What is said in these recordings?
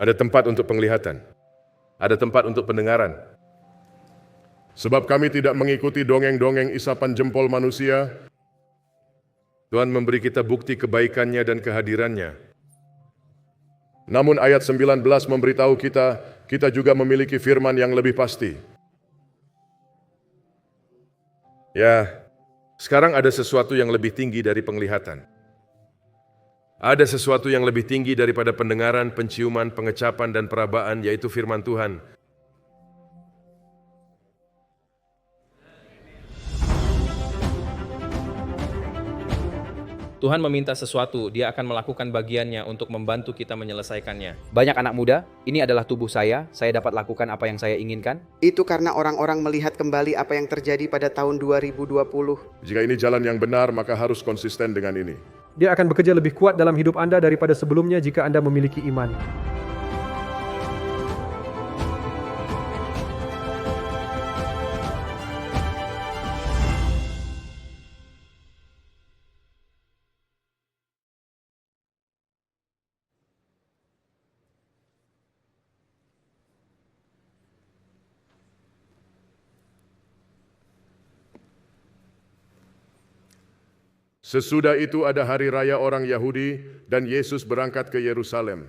Ada tempat untuk penglihatan. Ada tempat untuk pendengaran. Sebab kami tidak mengikuti dongeng-dongeng isapan jempol manusia, Tuhan memberi kita bukti kebaikannya dan kehadirannya. Namun ayat 19 memberitahu kita juga memiliki firman yang lebih pasti. Ya, sekarang ada sesuatu yang lebih tinggi dari penglihatan. Ada sesuatu yang lebih tinggi daripada pendengaran, penciuman, pengecapan, dan perabaan, yaitu firman Tuhan. Tuhan meminta sesuatu, Dia akan melakukan bagiannya untuk membantu kita menyelesaikannya. Banyak anak muda, ini adalah tubuh saya dapat lakukan apa yang saya inginkan. Itu karena orang-orang melihat kembali apa yang terjadi pada tahun 2020. Jika ini jalan yang benar, maka harus konsisten dengan ini. Dia akan bekerja lebih kuat dalam hidup Anda daripada sebelumnya jika Anda memiliki iman. Sesudah itu ada hari raya orang Yahudi dan Yesus berangkat ke Yerusalem.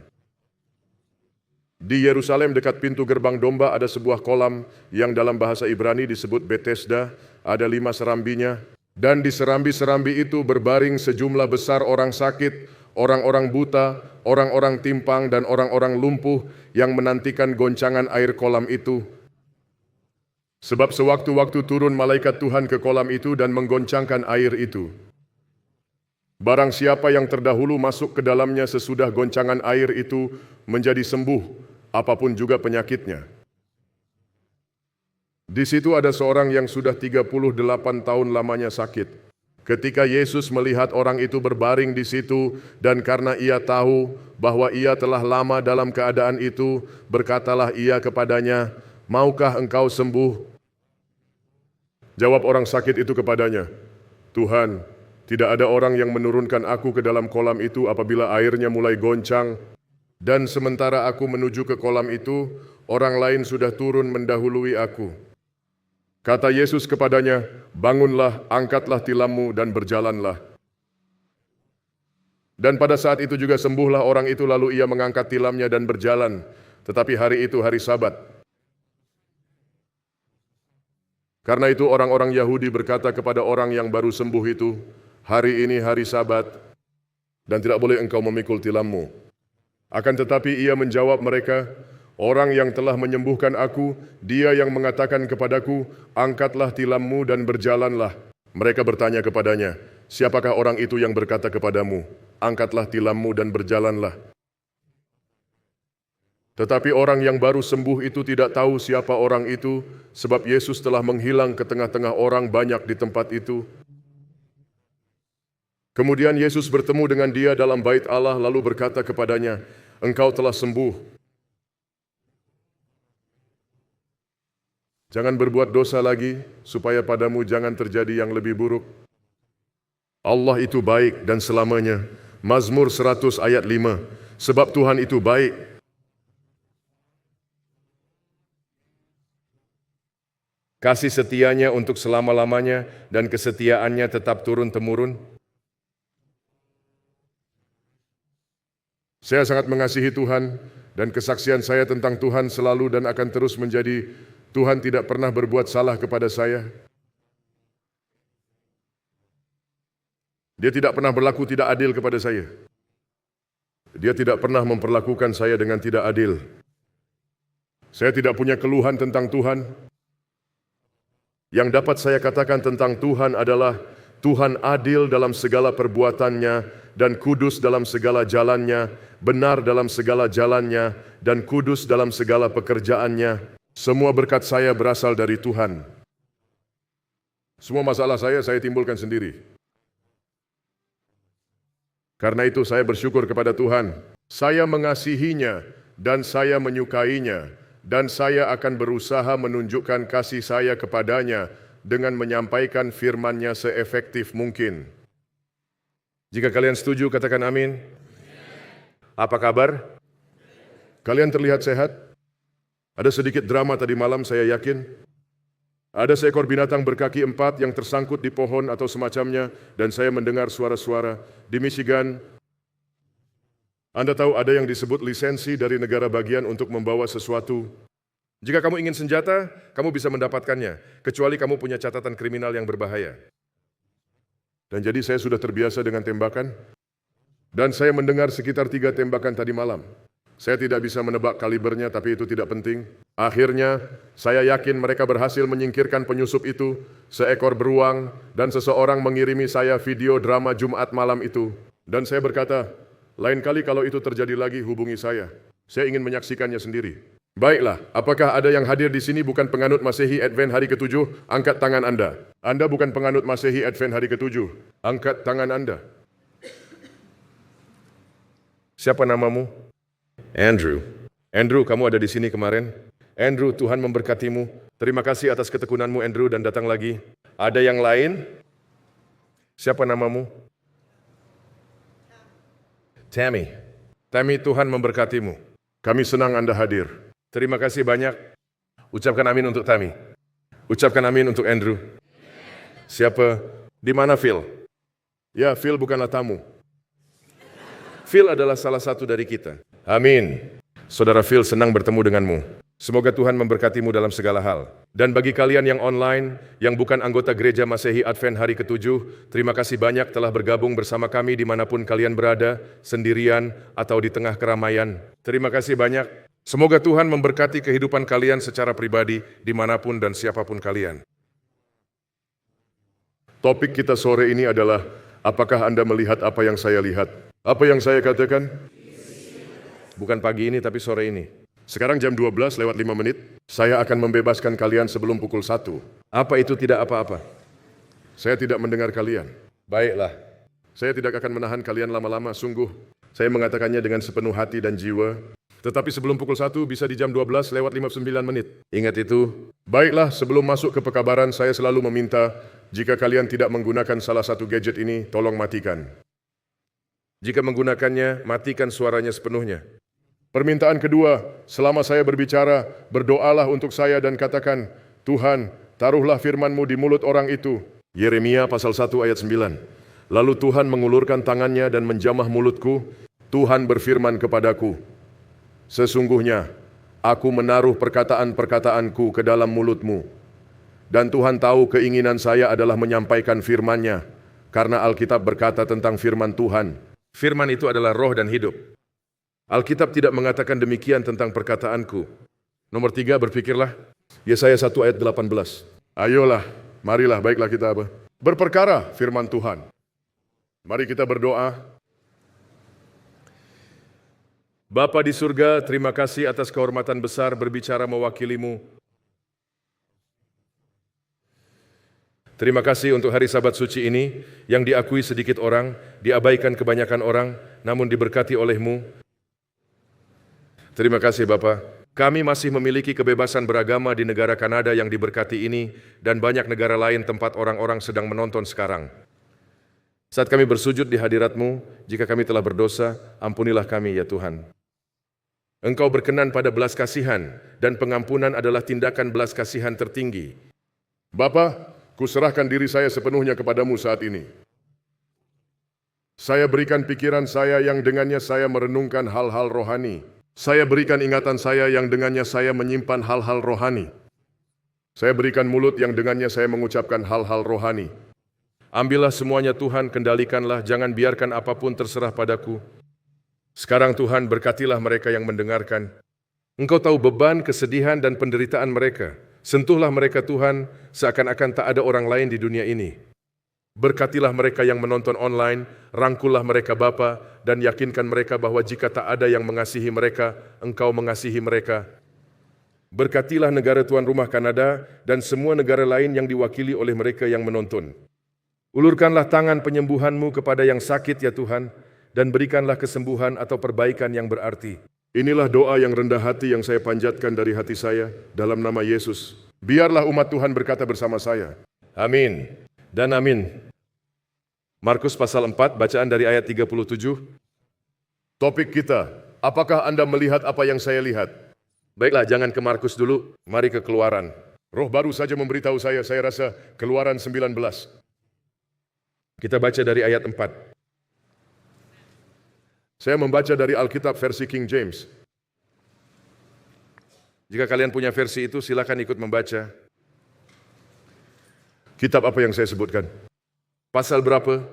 Di Yerusalem dekat pintu gerbang domba ada sebuah kolam yang dalam bahasa Ibrani disebut Bethesda, ada 5 serambinya. Dan di serambi-serambi itu berbaring sejumlah besar orang sakit, orang-orang buta, orang-orang timpang dan orang-orang lumpuh yang menantikan goncangan air kolam itu. Sebab sewaktu-waktu turun malaikat Tuhan ke kolam itu dan menggoncangkan air itu. Barang siapa yang terdahulu masuk ke dalamnya sesudah goncangan air itu menjadi sembuh, apapun juga penyakitnya. Di situ ada seorang yang sudah 38 tahun lamanya sakit. Ketika Yesus melihat orang itu berbaring di situ dan karena ia tahu bahwa ia telah lama dalam keadaan itu, berkatalah ia kepadanya, "Maukah engkau sembuh?" Jawab orang sakit itu kepadanya, "Tuhan, tidak ada orang yang menurunkan aku ke dalam kolam itu apabila airnya mulai goncang, dan sementara aku menuju ke kolam itu, orang lain sudah turun mendahului aku." Kata Yesus kepadanya, "Bangunlah, angkatlah tilammu dan berjalanlah." Dan pada saat itu juga sembuhlah orang itu, lalu ia mengangkat tilamnya dan berjalan. Tetapi hari itu hari Sabat. Karena itu orang-orang Yahudi berkata kepada orang yang baru sembuh itu, "Hari ini hari Sabat, dan tidak boleh engkau memikul tilammu." Akan tetapi ia menjawab mereka, "Orang yang telah menyembuhkan aku, dia yang mengatakan kepadaku, angkatlah tilammu dan berjalanlah." Mereka bertanya kepadanya, "Siapakah orang itu yang berkata kepadamu, angkatlah tilammu dan berjalanlah?" Tetapi orang yang baru sembuh itu tidak tahu siapa orang itu, sebab Yesus telah menghilang ke tengah-tengah orang banyak di tempat itu. Kemudian Yesus bertemu dengan dia dalam bait Allah lalu berkata kepadanya, "Engkau telah sembuh. Jangan berbuat dosa lagi, supaya padamu jangan terjadi yang lebih buruk. Allah itu baik dan selamanya." Mazmur 100 ayat 5. Sebab Tuhan itu baik. Kasih setianya untuk selama-lamanya dan kesetiaannya tetap turun-temurun. Saya sangat mengasihi Tuhan dan kesaksian saya tentang Tuhan selalu dan akan terus menjadi Tuhan tidak pernah berbuat salah kepada saya. Dia tidak pernah berlaku tidak adil kepada saya. Dia tidak pernah memperlakukan saya dengan tidak adil. Saya tidak punya keluhan tentang Tuhan. Yang dapat saya katakan tentang Tuhan adalah Tuhan adil dalam segala perbuatannya dan kudus dalam segala jalannya, benar dalam segala jalannya dan kudus dalam segala pekerjaannya. Semua berkat saya berasal dari Tuhan. Semua masalah saya timbulkan sendiri. Karena itu saya bersyukur kepada Tuhan. Saya mengasihinya dan saya menyukainya. Dan saya akan berusaha menunjukkan kasih saya kepadanya dengan menyampaikan firman-Nya seefektif mungkin. Jika kalian setuju, katakan amin. Apa kabar? Kalian terlihat sehat? Ada sedikit drama tadi malam, saya yakin. Ada seekor binatang berkaki 4 yang tersangkut di pohon atau semacamnya, dan saya mendengar suara-suara. Di Michigan, Anda tahu ada yang disebut lisensi dari negara bagian untuk membawa sesuatu. Jika kamu ingin senjata, kamu bisa mendapatkannya, kecuali kamu punya catatan kriminal yang berbahaya. Dan jadi saya sudah terbiasa dengan tembakan, dan saya mendengar sekitar 3 tembakan tadi malam. Saya tidak bisa menebak kalibernya, tapi itu tidak penting. Akhirnya, saya yakin mereka berhasil menyingkirkan penyusup itu, seekor beruang, dan seseorang mengirimi saya video drama Jumat malam itu. Dan saya berkata, lain kali kalau itu terjadi lagi, hubungi saya. Saya ingin menyaksikannya sendiri. Baiklah, apakah ada yang hadir di sini bukan penganut Masehi Advent hari ke-7? Angkat tangan Anda. Anda bukan penganut Masehi Advent hari ke-7. Angkat tangan Anda. Siapa namamu? Andrew. Andrew, kamu ada di sini kemarin? Andrew, Tuhan memberkatimu. Terima kasih atas ketekunanmu, Andrew, dan datang lagi. Ada yang lain? Siapa namamu? Tammy. Tammy, Tuhan memberkatimu. Kami senang Anda hadir. Terima kasih banyak. Ucapkan amin untuk Tammy. Ucapkan amin untuk Andrew. Siapa? Di mana Phil? Ya, Phil bukanlah tamu. Phil adalah salah satu dari kita. Amin. Saudara Phil, senang bertemu denganmu. Semoga Tuhan memberkatimu dalam segala hal. Dan bagi kalian yang online, yang bukan anggota Gereja Masehi Advent hari ke-7, terima kasih banyak telah bergabung bersama kami dimanapun kalian berada, sendirian atau di tengah keramaian. Terima kasih banyak. Semoga Tuhan memberkati kehidupan kalian secara pribadi, dimanapun dan siapapun kalian. Topik kita sore ini adalah, apakah Anda melihat apa yang saya lihat? Apa yang saya katakan? Bukan pagi ini, tapi sore ini. Sekarang jam 12 lewat 5 menit, saya akan membebaskan kalian sebelum pukul 1. Apa itu tidak apa-apa? Saya tidak mendengar kalian. Baiklah, saya tidak akan menahan kalian lama-lama, sungguh. Saya mengatakannya dengan sepenuh hati dan jiwa. Tetapi sebelum pukul 1 bisa di jam 12 lewat 59 menit. Ingat itu. Baiklah, sebelum masuk ke pekabaran, saya selalu meminta, jika kalian tidak menggunakan salah satu gadget ini, tolong matikan. Jika menggunakannya, matikan suaranya sepenuhnya. Permintaan kedua, selama saya berbicara, berdoalah untuk saya dan katakan, Tuhan, taruhlah firman-Mu di mulut orang itu. Yeremia pasal 1 ayat 9. Lalu Tuhan mengulurkan tangannya dan menjamah mulutku. Tuhan berfirman kepadaku, sesungguhnya, aku menaruh perkataan-perkataanku ke dalam mulutmu. Dan Tuhan tahu keinginan saya adalah menyampaikan firman-Nya, karena Alkitab berkata tentang firman Tuhan. Firman itu adalah roh dan hidup. Alkitab tidak mengatakan demikian tentang perkataanku. Nomor 3, berpikirlah. Yesaya 1 ayat 18. Ayolah, marilah, baiklah kita apa? Berperkara firman Tuhan. Mari kita berdoa. Bapa di surga, terima kasih atas kehormatan besar berbicara mewakilimu. Terima kasih untuk hari Sabat suci ini, yang diakui sedikit orang, diabaikan kebanyakan orang, namun diberkati oleh-Mu. Terima kasih Bapa. Kami masih memiliki kebebasan beragama di negara Kanada yang diberkati ini, dan banyak negara lain tempat orang-orang sedang menonton sekarang. Saat kami bersujud di hadirat-Mu, jika kami telah berdosa, ampunilah kami ya Tuhan. Engkau berkenan pada belas kasihan, dan pengampunan adalah tindakan belas kasihan tertinggi. Bapa, kuserahkan diri saya sepenuhnya kepadamu saat ini. Saya berikan pikiran saya yang dengannya saya merenungkan hal-hal rohani. Saya berikan ingatan saya yang dengannya saya menyimpan hal-hal rohani. Saya berikan mulut yang dengannya saya mengucapkan hal-hal rohani. Ambillah semuanya Tuhan, kendalikanlah, jangan biarkan apapun terserah padaku. Sekarang Tuhan, berkatilah mereka yang mendengarkan. Engkau tahu beban, kesedihan, dan penderitaan mereka. Sentuhlah mereka Tuhan, seakan-akan tak ada orang lain di dunia ini. Berkatilah mereka yang menonton online, rangkullah mereka Bapa, dan yakinkan mereka bahwa jika tak ada yang mengasihi mereka, Engkau mengasihi mereka. Berkatilah negara tuan rumah Kanada dan semua negara lain yang diwakili oleh mereka yang menonton. Ulurkanlah tangan penyembuhan-Mu kepada yang sakit ya Tuhan, dan berikanlah kesembuhan atau perbaikan yang berarti. Inilah doa yang rendah hati yang saya panjatkan dari hati saya, dalam nama Yesus. Biarlah umat Tuhan berkata bersama saya, amin dan amin. Markus pasal 4, bacaan dari ayat 37. Topik kita, Apakah Anda melihat apa yang saya lihat? Baiklah, jangan ke Markus dulu, mari ke Keluaran. Roh baru saja memberitahu saya rasa Keluaran 19. Kita baca dari ayat 4. Saya membaca dari Alkitab versi King James. Jika kalian punya versi itu, silakan ikut membaca. Kitab apa yang saya sebutkan? Pasal berapa?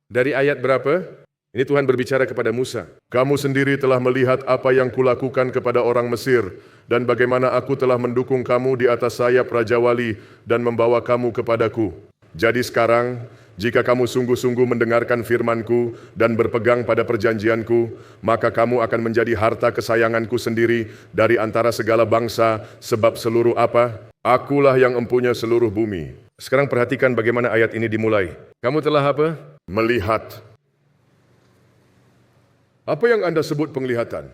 Dari ayat berapa? Ini Tuhan berbicara kepada Musa. Kamu sendiri telah melihat apa yang kulakukan kepada orang Mesir, dan bagaimana aku telah mendukung kamu di atas sayap Raja Wali dan membawa kamu kepadaku. Jadi sekarang, jika kamu sungguh-sungguh mendengarkan firman-Ku dan berpegang pada perjanjian-Ku, maka kamu akan menjadi harta kesayangan-Ku sendiri dari antara segala bangsa, sebab seluruh apa? Akulah yang empunya seluruh bumi. Sekarang perhatikan bagaimana ayat ini dimulai. Kamu telah apa? Melihat. Apa yang Anda sebut penglihatan?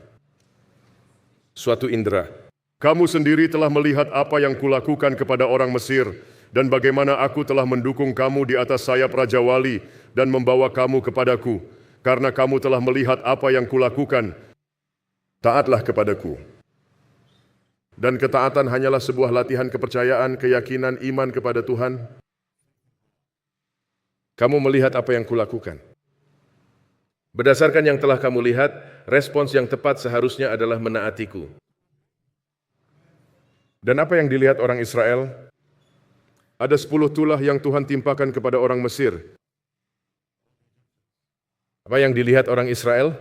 Suatu indera. Kamu sendiri telah melihat apa yang kulakukan kepada orang Mesir, dan bagaimana aku telah mendukung kamu di atas sayap Raja Wali dan membawa kamu kepadaku, karena kamu telah melihat apa yang kulakukan. Taatlah kepadaku. Dan ketaatan hanyalah sebuah latihan kepercayaan, keyakinan, iman kepada Tuhan. Kamu melihat apa yang kulakukan. Berdasarkan yang telah kamu lihat, respons yang tepat seharusnya adalah menaatiku. Dan apa yang dilihat orang Israel? Ada 10 tulah yang Tuhan timpakan kepada orang Mesir. Apa yang dilihat orang Israel?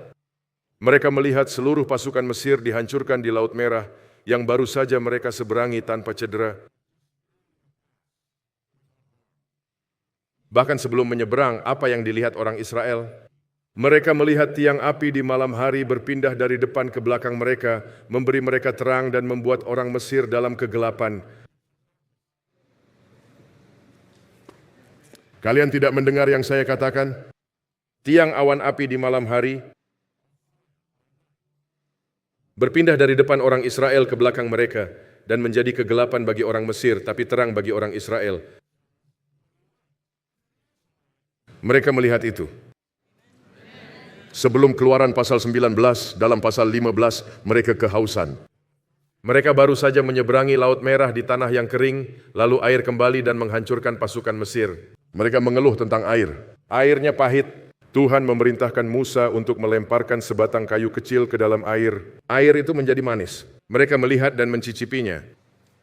Mereka melihat seluruh pasukan Mesir dihancurkan di Laut Merah, yang baru saja mereka seberangi tanpa cedera. Bahkan sebelum menyeberang, apa yang dilihat orang Israel? Mereka melihat tiang api di malam hari berpindah dari depan ke belakang mereka, memberi mereka terang dan membuat orang Mesir dalam kegelapan. Kalian tidak mendengar yang saya katakan? Tiang awan api di malam hari berpindah dari depan orang Israel ke belakang mereka dan menjadi kegelapan bagi orang Mesir, tapi terang bagi orang Israel. Mereka melihat itu. Sebelum Keluaran pasal 19, dalam pasal 15, mereka kehausan. Mereka baru saja menyeberangi Laut Merah di tanah yang kering, lalu air kembali dan menghancurkan pasukan Mesir. Mereka mengeluh tentang air. Airnya pahit. Tuhan memerintahkan Musa untuk melemparkan sebatang kayu kecil ke dalam air. Air itu menjadi manis. Mereka melihat dan mencicipinya.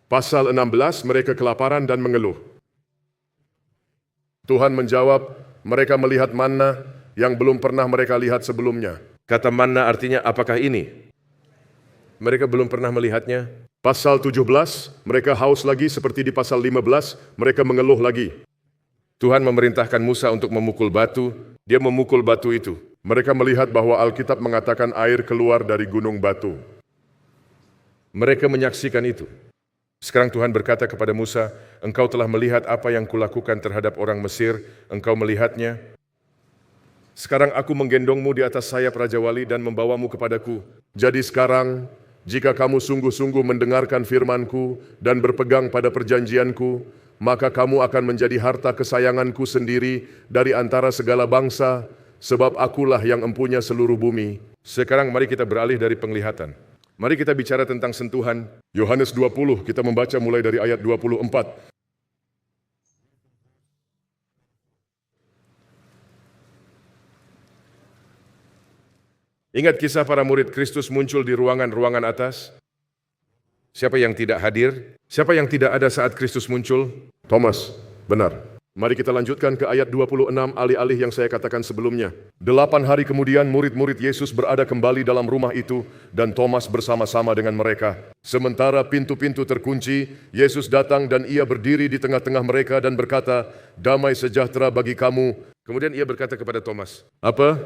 Pasal 16, mereka kelaparan dan mengeluh. Tuhan menjawab, mereka melihat manna yang belum pernah mereka lihat sebelumnya. Kata manna artinya apakah ini? Mereka belum pernah melihatnya. Pasal 17, mereka haus lagi seperti di pasal 15, mereka mengeluh lagi. Tuhan memerintahkan Musa untuk memukul batu, dia memukul batu itu. Mereka melihat bahwa Alkitab mengatakan air keluar dari gunung batu. Mereka menyaksikan itu. Sekarang Tuhan berkata kepada Musa, engkau telah melihat apa yang kulakukan terhadap orang Mesir, engkau melihatnya. Sekarang aku menggendongmu di atas sayap Raja Wali dan membawamu kepadaku. Jadi sekarang, jika kamu sungguh-sungguh mendengarkan firman-Ku dan berpegang pada perjanjian-Ku, maka kamu akan menjadi harta kesayangan-Ku sendiri dari antara segala bangsa, sebab akulah yang empunya seluruh bumi. Sekarang mari kita beralih dari penglihatan. Mari kita bicara tentang sentuhan. Yohanes 20, kita membaca mulai dari ayat 24. Ingat kisah para murid Kristus muncul di ruangan-ruangan atas? Siapa yang tidak hadir? Siapa yang tidak ada saat Kristus muncul? Thomas, benar. Mari kita lanjutkan ke ayat 26 alih-alih yang saya katakan sebelumnya. 8 hari kemudian murid-murid Yesus berada kembali dalam rumah itu dan Thomas bersama-sama dengan mereka. Sementara pintu-pintu terkunci, Yesus datang dan ia berdiri di tengah-tengah mereka dan berkata, damai sejahtera bagi kamu. Kemudian ia berkata kepada Thomas, apa?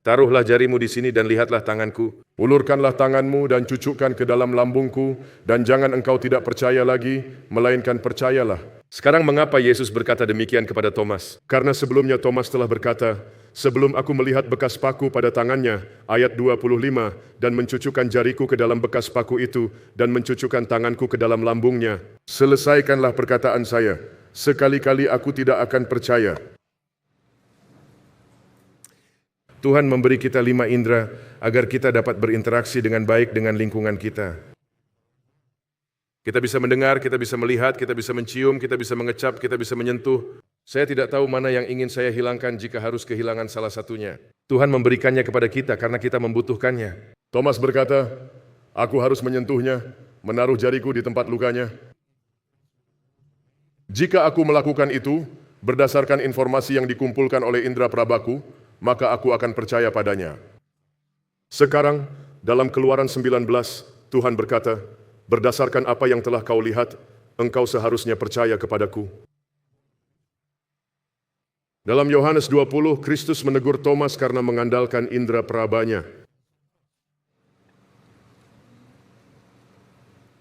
Taruhlah jarimu di sini dan lihatlah tanganku. Ulurkanlah tanganmu dan cucukkan ke dalam lambungku, dan jangan engkau tidak percaya lagi, melainkan percayalah. Sekarang mengapa Yesus berkata demikian kepada Thomas? Karena sebelumnya Thomas telah berkata, sebelum aku melihat bekas paku pada tangannya, ayat 25, dan mencucukkan jariku ke dalam bekas paku itu, dan mencucukkan tanganku ke dalam lambungnya. Selesaikanlah perkataan saya, sekali-kali aku tidak akan percaya. Tuhan memberi kita 5 indera agar kita dapat berinteraksi dengan baik dengan lingkungan kita. Kita bisa mendengar, kita bisa melihat, kita bisa mencium, kita bisa mengecap, kita bisa menyentuh. Saya tidak tahu mana yang ingin saya hilangkan jika harus kehilangan salah satunya. Tuhan memberikannya kepada kita karena kita membutuhkannya. Thomas berkata, aku harus menyentuhnya, menaruh jariku di tempat lukanya. Jika aku melakukan itu, berdasarkan informasi yang dikumpulkan oleh indera prabaku, maka aku akan percaya padanya. Sekarang, dalam Keluaran 19, Tuhan berkata, berdasarkan apa yang telah kau lihat, engkau seharusnya percaya kepadaku. Dalam Yohanes 20, Kristus menegur Thomas karena mengandalkan indera prabanya.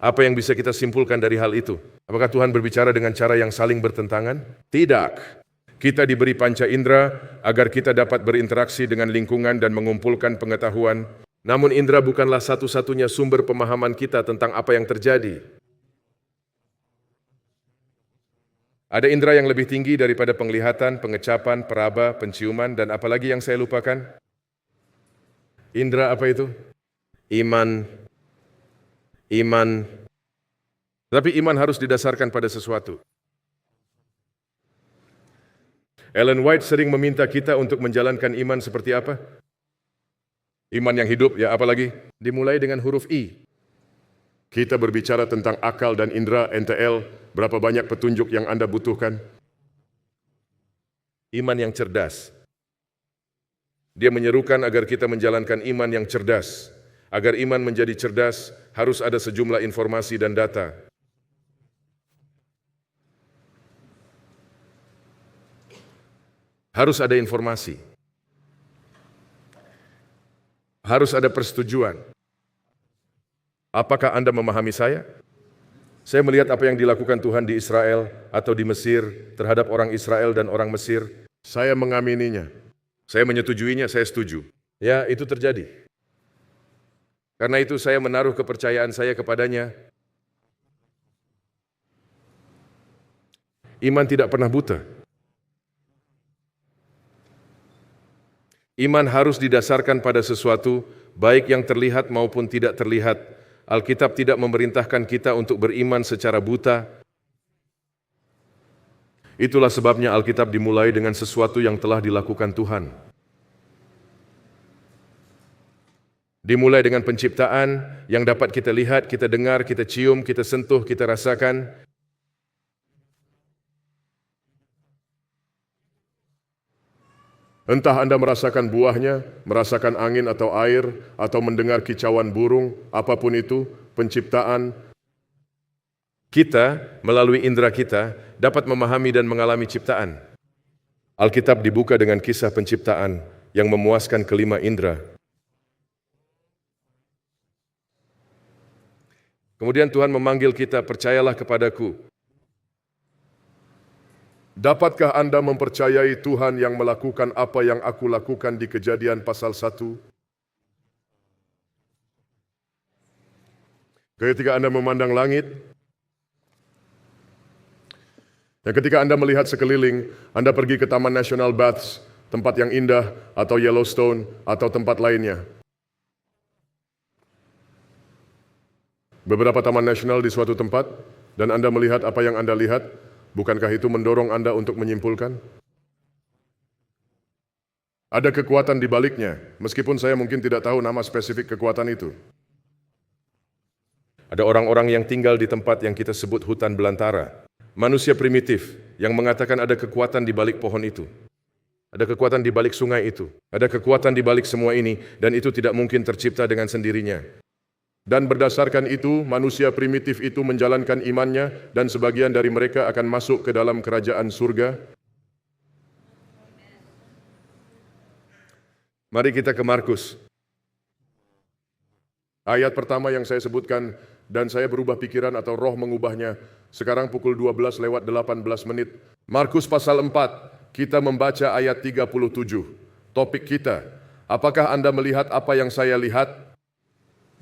Apa yang bisa kita simpulkan dari hal itu? Apakah Tuhan berbicara dengan cara yang saling bertentangan? Tidak. Kita diberi panca indera agar kita dapat berinteraksi dengan lingkungan dan mengumpulkan pengetahuan. Namun indera bukanlah satu-satunya sumber pemahaman kita tentang apa yang terjadi. Ada indera yang lebih tinggi daripada penglihatan, pengecapan, peraba, penciuman, dan apalagi yang saya lupakan? Indera apa itu? Iman. Tapi iman harus didasarkan pada sesuatu. Ellen White sering meminta kita untuk menjalankan iman seperti apa? Iman yang hidup, ya apalagi? Dimulai dengan huruf I. Kita berbicara tentang akal dan indera NTL, berapa banyak petunjuk yang Anda butuhkan? Iman yang cerdas. Dia menyerukan agar kita menjalankan iman yang cerdas. Agar iman menjadi cerdas, harus ada sejumlah informasi dan data. Harus ada informasi. Harus ada persetujuan. Apakah Anda memahami saya? Saya melihat apa yang dilakukan Tuhan di Israel atau di Mesir terhadap orang Israel dan orang Mesir. Saya mengamininya. Saya menyetujuinya, saya setuju. Ya, itu terjadi. Karena itu saya menaruh kepercayaan saya kepadanya. Iman tidak pernah buta. Iman harus didasarkan pada sesuatu, baik yang terlihat maupun tidak terlihat. Alkitab tidak memerintahkan kita untuk beriman secara buta. Itulah sebabnya Alkitab dimulai dengan sesuatu yang telah dilakukan Tuhan. Dimulai dengan penciptaan yang dapat kita lihat, kita dengar, kita cium, kita sentuh, kita rasakan. Entah Anda merasakan buahnya, merasakan angin atau air, atau mendengar kicauan burung, apapun itu, penciptaan. Kita, melalui indera kita, dapat memahami dan mengalami ciptaan. Alkitab dibuka dengan kisah penciptaan yang memuaskan kelima indera. Kemudian Tuhan memanggil kita, percayalah kepadaku. Dapatkah Anda mempercayai Tuhan yang melakukan apa yang aku lakukan di Kejadian pasal 1? Ketika Anda memandang langit, dan ketika Anda melihat sekeliling, Anda pergi ke Taman Nasional Baths, tempat yang indah, atau Yellowstone, atau tempat lainnya. Beberapa taman nasional di suatu tempat, dan Anda melihat apa yang Anda lihat, bukankah itu mendorong Anda untuk menyimpulkan? Ada kekuatan di baliknya, meskipun saya mungkin tidak tahu nama spesifik kekuatan itu. Ada orang-orang yang tinggal di tempat yang kita sebut hutan belantara. Manusia primitif yang mengatakan ada kekuatan di balik pohon itu. Ada kekuatan di balik sungai itu. Ada kekuatan di balik semua ini, dan itu tidak mungkin tercipta dengan sendirinya. Dan berdasarkan itu, manusia primitif itu menjalankan imannya dan sebagian dari mereka akan masuk ke dalam kerajaan surga. Mari kita ke Markus. Ayat pertama yang saya sebutkan, dan saya berubah pikiran atau roh mengubahnya. Sekarang pukul 12 lewat 18 menit. Markus pasal 4, kita membaca ayat 37. Topik kita, apakah Anda melihat apa yang saya lihat?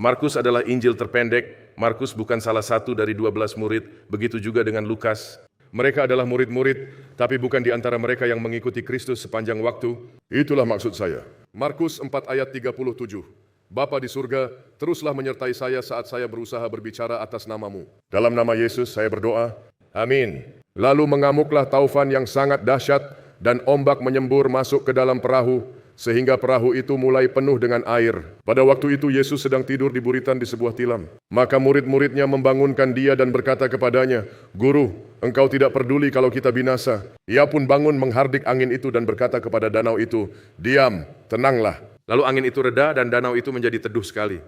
Markus adalah Injil terpendek. Markus bukan salah satu dari 12 murid, begitu juga dengan Lukas. Mereka adalah murid-murid, tapi bukan di antara mereka yang mengikuti Kristus sepanjang waktu. Itulah maksud saya. Markus 4 ayat 37. Bapa di surga, teruslah menyertai saya saat saya berusaha berbicara atas namamu. Dalam nama Yesus saya berdoa. Amin. Lalu mengamuklah taufan yang sangat dahsyat dan ombak menyembur masuk ke dalam perahu, sehingga perahu itu mulai penuh dengan air. Pada waktu itu Yesus sedang tidur di buritan di sebuah tilam. Maka murid-muridnya membangunkan dia dan berkata kepadanya, "Guru, engkau tidak peduli kalau kita binasa." Ia pun bangun menghardik angin itu dan berkata kepada danau itu, "Diam, tenanglah." Lalu angin itu reda dan danau itu menjadi teduh sekali.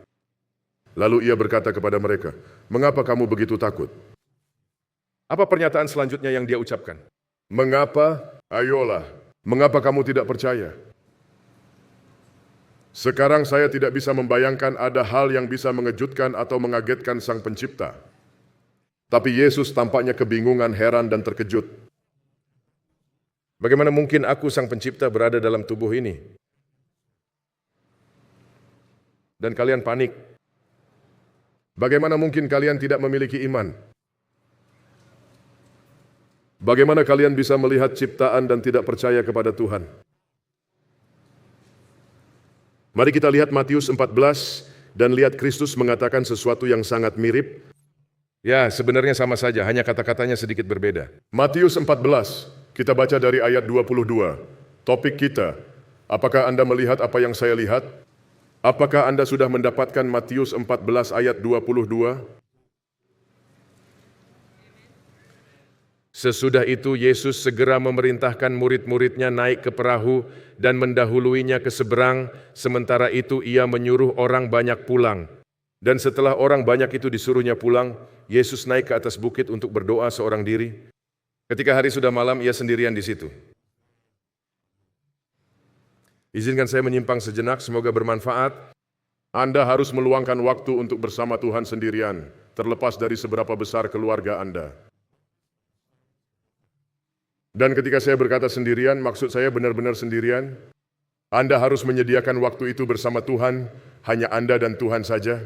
Lalu ia berkata kepada mereka, "Mengapa kamu begitu takut?" Apa pernyataan selanjutnya yang dia ucapkan? Mengapa? Ayolah. Mengapa kamu tidak percaya? Sekarang saya tidak bisa membayangkan ada hal yang bisa mengejutkan atau mengagetkan Sang Pencipta. Tapi Yesus tampaknya kebingungan, heran, dan terkejut. Bagaimana mungkin aku Sang Pencipta berada dalam tubuh ini? Dan kalian panik. Bagaimana mungkin kalian tidak memiliki iman? Bagaimana kalian bisa melihat ciptaan dan tidak percaya kepada Tuhan? Mari kita lihat Matius 14 dan lihat Kristus mengatakan sesuatu yang sangat mirip. Ya, sebenarnya sama saja, hanya kata-katanya sedikit berbeda. Matius 14, kita baca dari ayat 22. Topik kita, apakah Anda melihat apa yang saya lihat? Apakah Anda sudah mendapatkan Matius 14 ayat 22? Sesudah itu Yesus segera memerintahkan murid-muridnya naik ke perahu dan mendahuluinya ke seberang, sementara itu ia menyuruh orang banyak pulang. Dan setelah orang banyak itu disuruhnya pulang, Yesus naik ke atas bukit untuk berdoa seorang diri. Ketika hari sudah malam, ia sendirian di situ. Izinkan saya menyimpang sejenak, semoga bermanfaat. Anda harus meluangkan waktu untuk bersama Tuhan sendirian, terlepas dari seberapa besar keluarga Anda. Dan ketika saya berkata sendirian, maksud saya benar-benar sendirian. Anda harus menyediakan waktu itu bersama Tuhan, hanya Anda dan Tuhan saja.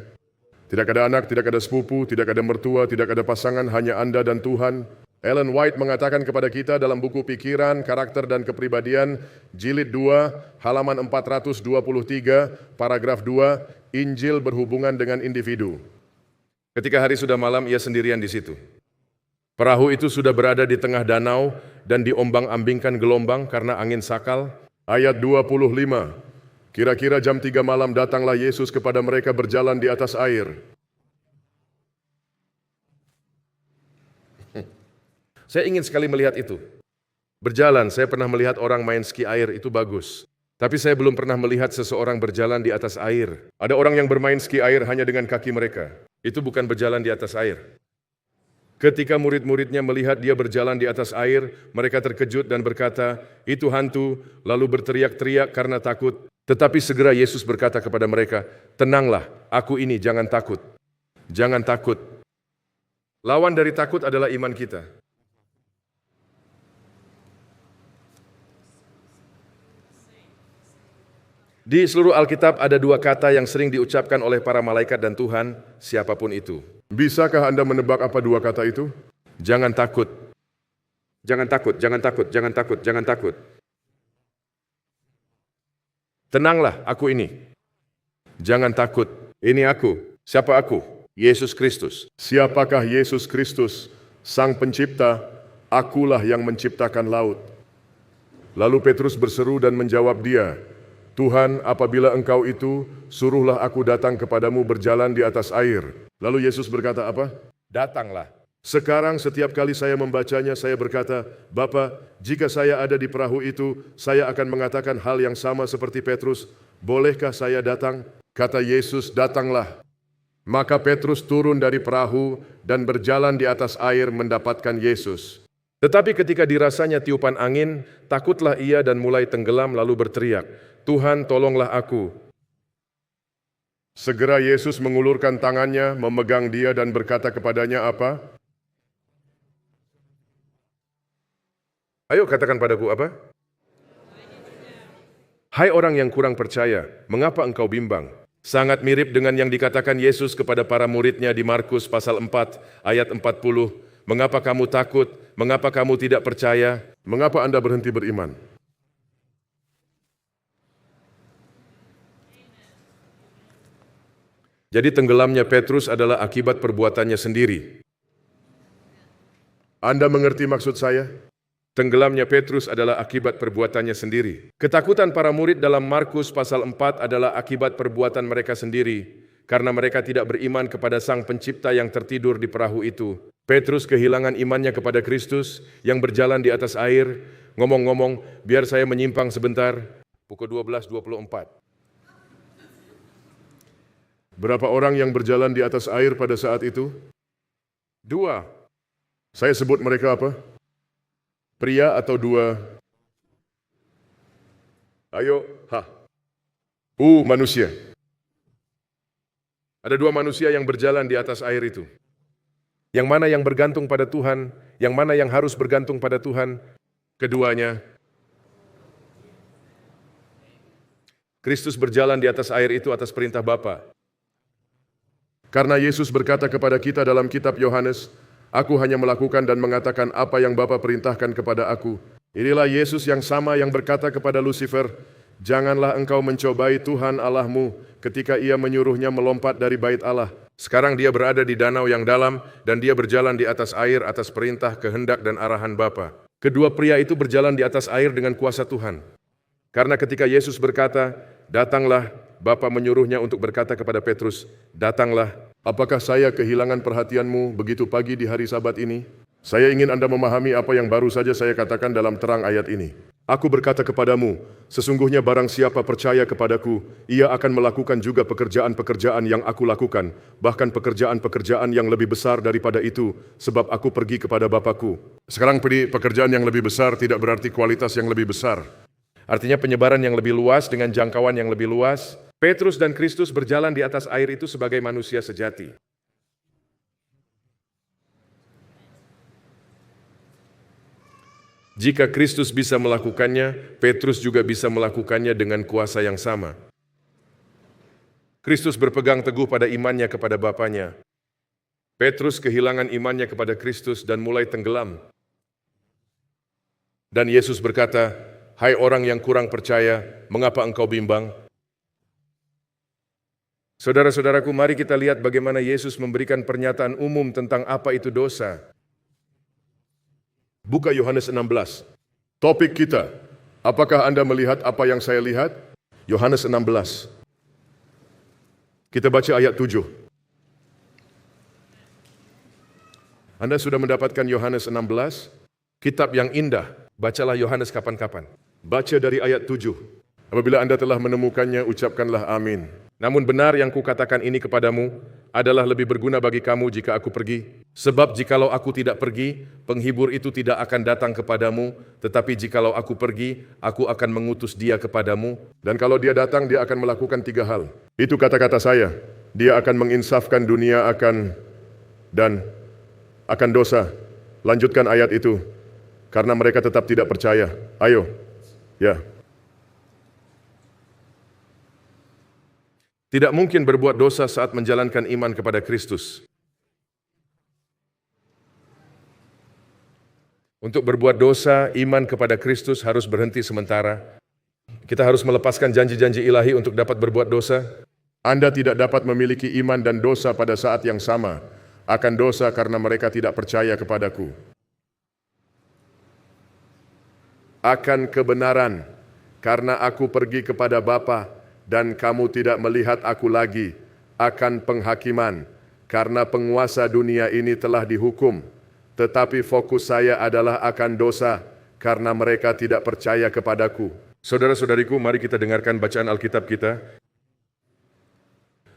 Tidak ada anak, tidak ada sepupu, tidak ada mertua, tidak ada pasangan, hanya Anda dan Tuhan. Ellen White mengatakan kepada kita dalam buku Pikiran, Karakter dan Kepribadian, Jilid 2, halaman 423, paragraf 2, Injil berhubungan dengan individu. Ketika hari sudah malam, ia sendirian di situ. Perahu itu sudah berada di tengah danau dan diombang-ambingkan gelombang karena angin sakal. Ayat 25, kira-kira jam 3 malam datanglah Yesus kepada mereka berjalan di atas air. Saya ingin sekali melihat itu. Berjalan, saya pernah melihat orang main ski air, itu bagus. Tapi saya belum pernah melihat seseorang berjalan di atas air. Ada orang yang bermain ski air hanya dengan kaki mereka. Itu bukan berjalan di atas air. Ketika murid-muridnya melihat dia berjalan di atas air, mereka terkejut dan berkata, "Itu hantu," lalu berteriak-teriak karena takut. Tetapi segera Yesus berkata kepada mereka, "Tenanglah, aku ini, jangan takut. Jangan takut." Lawan dari takut adalah iman kita. Di seluruh Alkitab ada dua kata yang sering diucapkan oleh para malaikat dan Tuhan, siapapun itu. Bisakah Anda menebak apa dua kata itu? Jangan takut. Jangan takut, jangan takut, jangan takut, jangan takut. Tenanglah, aku ini. Jangan takut, ini aku. Siapa aku? Yesus Kristus. Siapakah Yesus Kristus? Sang Pencipta, akulah yang menciptakan laut. Lalu Petrus berseru dan menjawab dia, "Tuhan, apabila Engkau itu, suruhlah aku datang kepadamu berjalan di atas air." Lalu Yesus berkata apa? Datanglah. Sekarang setiap kali saya membacanya, saya berkata, "Bapa, jika saya ada di perahu itu, saya akan mengatakan hal yang sama seperti Petrus. Bolehkah saya datang?" Kata Yesus, "Datanglah." Maka Petrus turun dari perahu dan berjalan di atas air mendapatkan Yesus. Tetapi ketika dirasanya tiupan angin, takutlah ia dan mulai tenggelam lalu berteriak, "Tuhan, tolonglah aku." Segera Yesus mengulurkan tangannya, memegang dia dan berkata kepadanya apa? Ayo katakan padaku apa? Hai orang yang kurang percaya, mengapa engkau bimbang? Sangat mirip dengan yang dikatakan Yesus kepada para muridnya di Markus pasal 4 ayat 40. Mengapa kamu takut? Mengapa kamu tidak percaya? Mengapa Anda berhenti beriman? Jadi tenggelamnya Petrus adalah akibat perbuatannya sendiri. Anda mengerti maksud saya? Tenggelamnya Petrus adalah akibat perbuatannya sendiri. Ketakutan para murid dalam Markus pasal 4 adalah akibat perbuatan mereka sendiri, karena mereka tidak beriman kepada Sang Pencipta yang tertidur di perahu itu. Petrus kehilangan imannya kepada Kristus yang berjalan di atas air. Ngomong-ngomong, biar saya menyimpang sebentar. Pukul 12.24. Berapa orang yang berjalan di atas air pada saat itu? 2. Saya sebut mereka apa? Pria atau 2? Ayo, manusia. Ada 2 manusia yang berjalan di atas air itu. Yang mana yang bergantung pada Tuhan, yang mana yang harus bergantung pada Tuhan? Keduanya. Kristus berjalan di atas air itu atas perintah Bapa. Karena Yesus berkata kepada kita dalam kitab Yohanes, "Aku hanya melakukan dan mengatakan apa yang Bapa perintahkan kepada aku." Inilah Yesus yang sama yang berkata kepada Lucifer, "Janganlah engkau mencobai Tuhan Allahmu," ketika ia menyuruhnya melompat dari bait Allah. Sekarang dia berada di danau yang dalam dan dia berjalan di atas air atas perintah, kehendak dan arahan Bapa. Kedua pria itu berjalan di atas air dengan kuasa Tuhan. Karena ketika Yesus berkata, "Datanglah," Bapa menyuruhnya untuk berkata kepada Petrus, "Datanglah." Apakah saya kehilangan perhatianmu begitu pagi di hari Sabat ini? Saya ingin Anda memahami apa yang baru saja saya katakan dalam terang ayat ini. Aku berkata kepadamu, sesungguhnya barang siapa percaya kepadaku, ia akan melakukan juga pekerjaan-pekerjaan yang aku lakukan, bahkan pekerjaan-pekerjaan yang lebih besar daripada itu, sebab aku pergi kepada Bapa-Ku. Sekarang pekerjaan yang lebih besar tidak berarti kualitas yang lebih besar. Artinya penyebaran yang lebih luas dengan jangkauan yang lebih luas. Petrus dan Kristus berjalan di atas air itu sebagai manusia sejati. Jika Kristus bisa melakukannya, Petrus juga bisa melakukannya dengan kuasa yang sama. Kristus berpegang teguh pada imannya kepada Bapanya. Petrus kehilangan imannya kepada Kristus dan mulai tenggelam. Dan Yesus berkata, "Hai orang yang kurang percaya, mengapa engkau bimbang?" Saudara-saudaraku, mari kita lihat bagaimana Yesus memberikan pernyataan umum tentang apa itu dosa. Buka Yohanes 16. Topik kita, apakah Anda melihat apa yang saya lihat? Yohanes 16. Kita baca ayat 7. Anda sudah mendapatkan Yohanes 16? Kitab yang indah, bacalah Yohanes kapan-kapan. Baca dari ayat 7. Apabila Anda telah menemukannya, ucapkanlah amin. Namun benar yang kukatakan ini kepadamu adalah lebih berguna bagi kamu jika aku pergi. Sebab jikalau aku tidak pergi, penghibur itu tidak akan datang kepadamu, tetapi jikalau aku pergi, aku akan mengutus dia kepadamu. Dan kalau dia datang, dia akan melakukan 3 hal. Itu kata-kata saya. Dia akan menginsafkan dunia akan dosa. Lanjutkan ayat itu. Karena mereka tetap tidak percaya. Ayo. Ya. Tidak mungkin berbuat dosa saat menjalankan iman kepada Kristus. Untuk berbuat dosa, iman kepada Kristus harus berhenti sementara. Kita harus melepaskan janji-janji ilahi untuk dapat berbuat dosa. Anda tidak dapat memiliki iman dan dosa pada saat yang sama. Akan dosa karena mereka tidak percaya kepadaku. Akan kebenaran, karena aku pergi kepada Bapa, dan kamu tidak melihat aku lagi. Akan penghakiman, karena penguasa dunia ini telah dihukum. Tetapi fokus saya adalah akan dosa, karena mereka tidak percaya kepadaku. Saudara-saudariku, mari kita dengarkan bacaan Alkitab kita.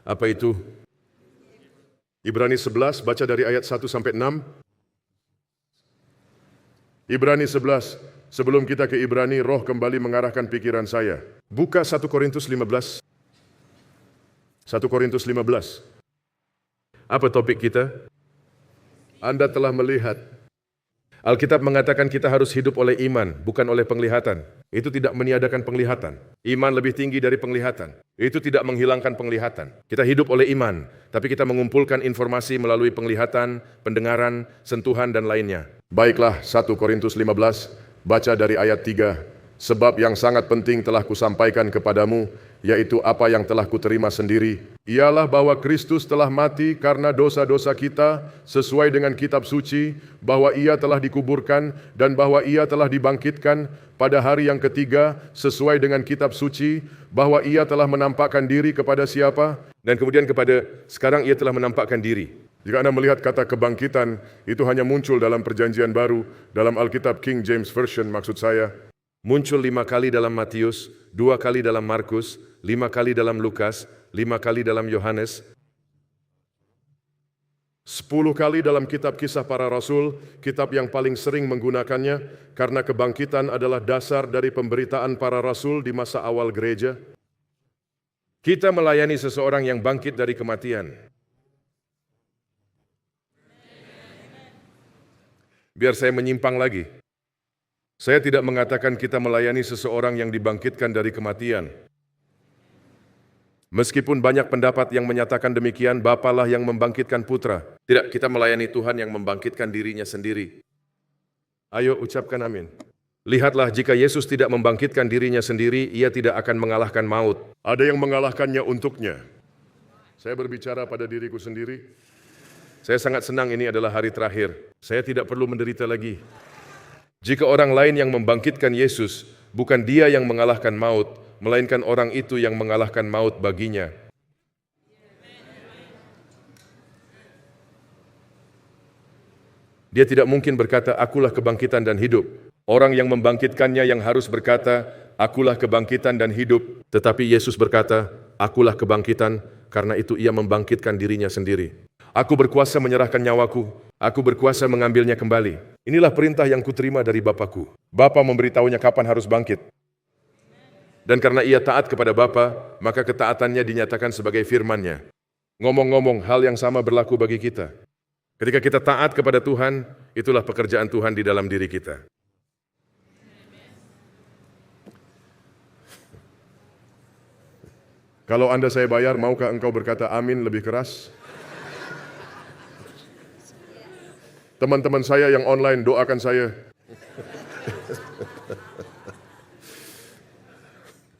Apa itu? Ibrani 11, baca dari ayat 1 sampai 6. Ibrani 11, sebelum kita ke Ibrani, Roh kembali mengarahkan pikiran saya. Buka 1 Korintus 15. 1 Korintus 15. Apa topik kita? Anda telah melihat. Alkitab mengatakan kita harus hidup oleh iman, bukan oleh penglihatan. Itu tidak meniadakan penglihatan. Iman lebih tinggi dari penglihatan. Itu tidak menghilangkan penglihatan. Kita hidup oleh iman, tapi kita mengumpulkan informasi melalui penglihatan, pendengaran, sentuhan, dan lainnya. Baiklah, 1 Korintus 15, baca dari ayat 3. Sebab yang sangat penting telah kusampaikan kepadamu, yaitu apa yang telah kuterima sendiri. Ialah bahwa Kristus telah mati karena dosa-dosa kita sesuai dengan kitab suci, bahwa ia telah dikuburkan dan bahwa ia telah dibangkitkan pada hari yang ketiga sesuai dengan kitab suci, bahwa ia telah menampakkan diri kepada siapa, dan kemudian kepada sekarang ia telah menampakkan diri. Jika Anda melihat kata kebangkitan, itu hanya muncul dalam perjanjian baru, dalam Alkitab King James Version maksud saya. Muncul 5 kali dalam Matius, 2 kali dalam Markus, 5 kali dalam Lukas, 5 kali dalam Yohanes, 10 kali dalam kitab Kisah Para Rasul, kitab yang paling sering menggunakannya karena kebangkitan adalah dasar dari pemberitaan para rasul di masa awal gereja. Kita melayani seseorang yang bangkit dari kematian. Biar saya menyimpang lagi. Saya tidak mengatakan kita melayani seseorang yang dibangkitkan dari kematian. Meskipun banyak pendapat yang menyatakan demikian, Bapalah yang membangkitkan putra. Tidak, kita melayani Tuhan yang membangkitkan dirinya sendiri. Ayo ucapkan amin. Lihatlah, jika Yesus tidak membangkitkan dirinya sendiri, ia tidak akan mengalahkan maut. Ada yang mengalahkannya untuknya. Saya berbicara pada diriku sendiri. Saya sangat senang ini adalah hari terakhir. Saya tidak perlu menderita lagi. Jika orang lain yang membangkitkan Yesus, bukan dia yang mengalahkan maut, melainkan orang itu yang mengalahkan maut baginya. Dia tidak mungkin berkata, akulah kebangkitan dan hidup. Orang yang membangkitkannya yang harus berkata, akulah kebangkitan dan hidup. Tetapi Yesus berkata, akulah kebangkitan, karena itu ia membangkitkan dirinya sendiri. Aku berkuasa menyerahkan nyawaku, aku berkuasa mengambilnya kembali. Inilah perintah yang kuterima dari Bapa-Ku. Bapa memberitahunya kapan harus bangkit. Dan karena ia taat kepada Bapa, maka ketaatannya dinyatakan sebagai firman-Nya. Ngomong-ngomong, hal yang sama berlaku bagi kita. Ketika kita taat kepada Tuhan, itulah pekerjaan Tuhan di dalam diri kita. Kalau Anda saya bayar, maukah engkau berkata amin lebih keras? Teman-teman saya yang online, doakan saya.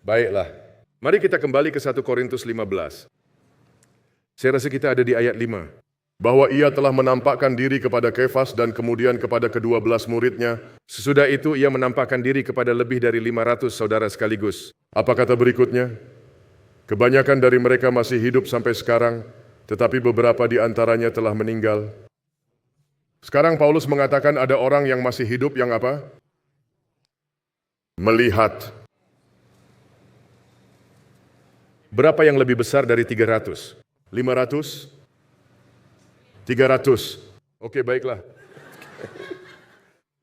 Baiklah, mari kita kembali ke 1 Korintus 15. Saya rasa kita ada di ayat 5. Bahwa ia telah menampakkan diri kepada Kefas dan kemudian kepada ke-12 muridnya. Sesudah itu ia menampakkan diri kepada lebih dari 500 saudara sekaligus. Apa kata berikutnya? Kebanyakan dari mereka masih hidup sampai sekarang, tetapi beberapa di antaranya telah meninggal. Sekarang Paulus mengatakan ada orang yang masih hidup yang apa? Melihat. Berapa yang lebih besar dari 300? 500? 300. Oke, baiklah.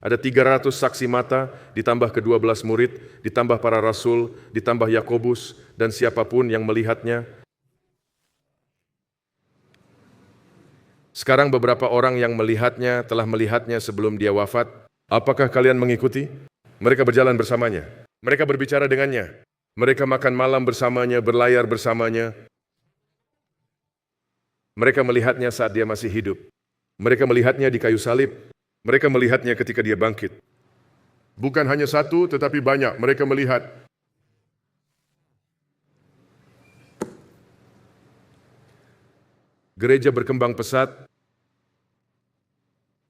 Ada 300 saksi mata, ditambah ke-12 murid, ditambah para rasul, ditambah Yakobus, dan siapapun yang melihatnya. Sekarang beberapa orang yang melihatnya telah melihatnya sebelum dia wafat. Apakah kalian mengikuti? Mereka berjalan bersamanya. Mereka berbicara dengannya. Mereka makan malam bersamanya, berlayar bersamanya. Mereka melihatnya saat dia masih hidup. Mereka melihatnya di kayu salib. Mereka melihatnya ketika dia bangkit. Bukan hanya satu, tetapi banyak. Mereka melihat. Gereja berkembang pesat,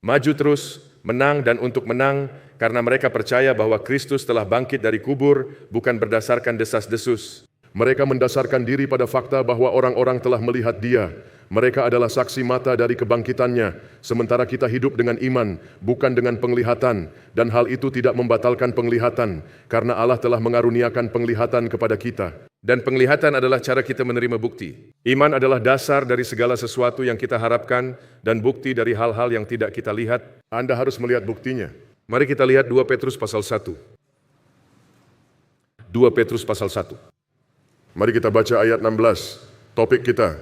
maju terus, menang dan untuk menang, karena mereka percaya bahwa Kristus telah bangkit dari kubur, bukan berdasarkan desas-desus. Mereka mendasarkan diri pada fakta bahwa orang-orang telah melihat dia. Mereka adalah saksi mata dari kebangkitannya, sementara kita hidup dengan iman, bukan dengan penglihatan, dan hal itu tidak membatalkan penglihatan, karena Allah telah mengaruniakan penglihatan kepada kita. Dan penglihatan adalah cara kita menerima bukti. Iman adalah dasar dari segala sesuatu yang kita harapkan, dan bukti dari hal-hal yang tidak kita lihat. Anda harus melihat buktinya. Mari kita lihat 2 Petrus pasal 1. 2 Petrus pasal 1. Mari kita baca ayat 16, topik kita.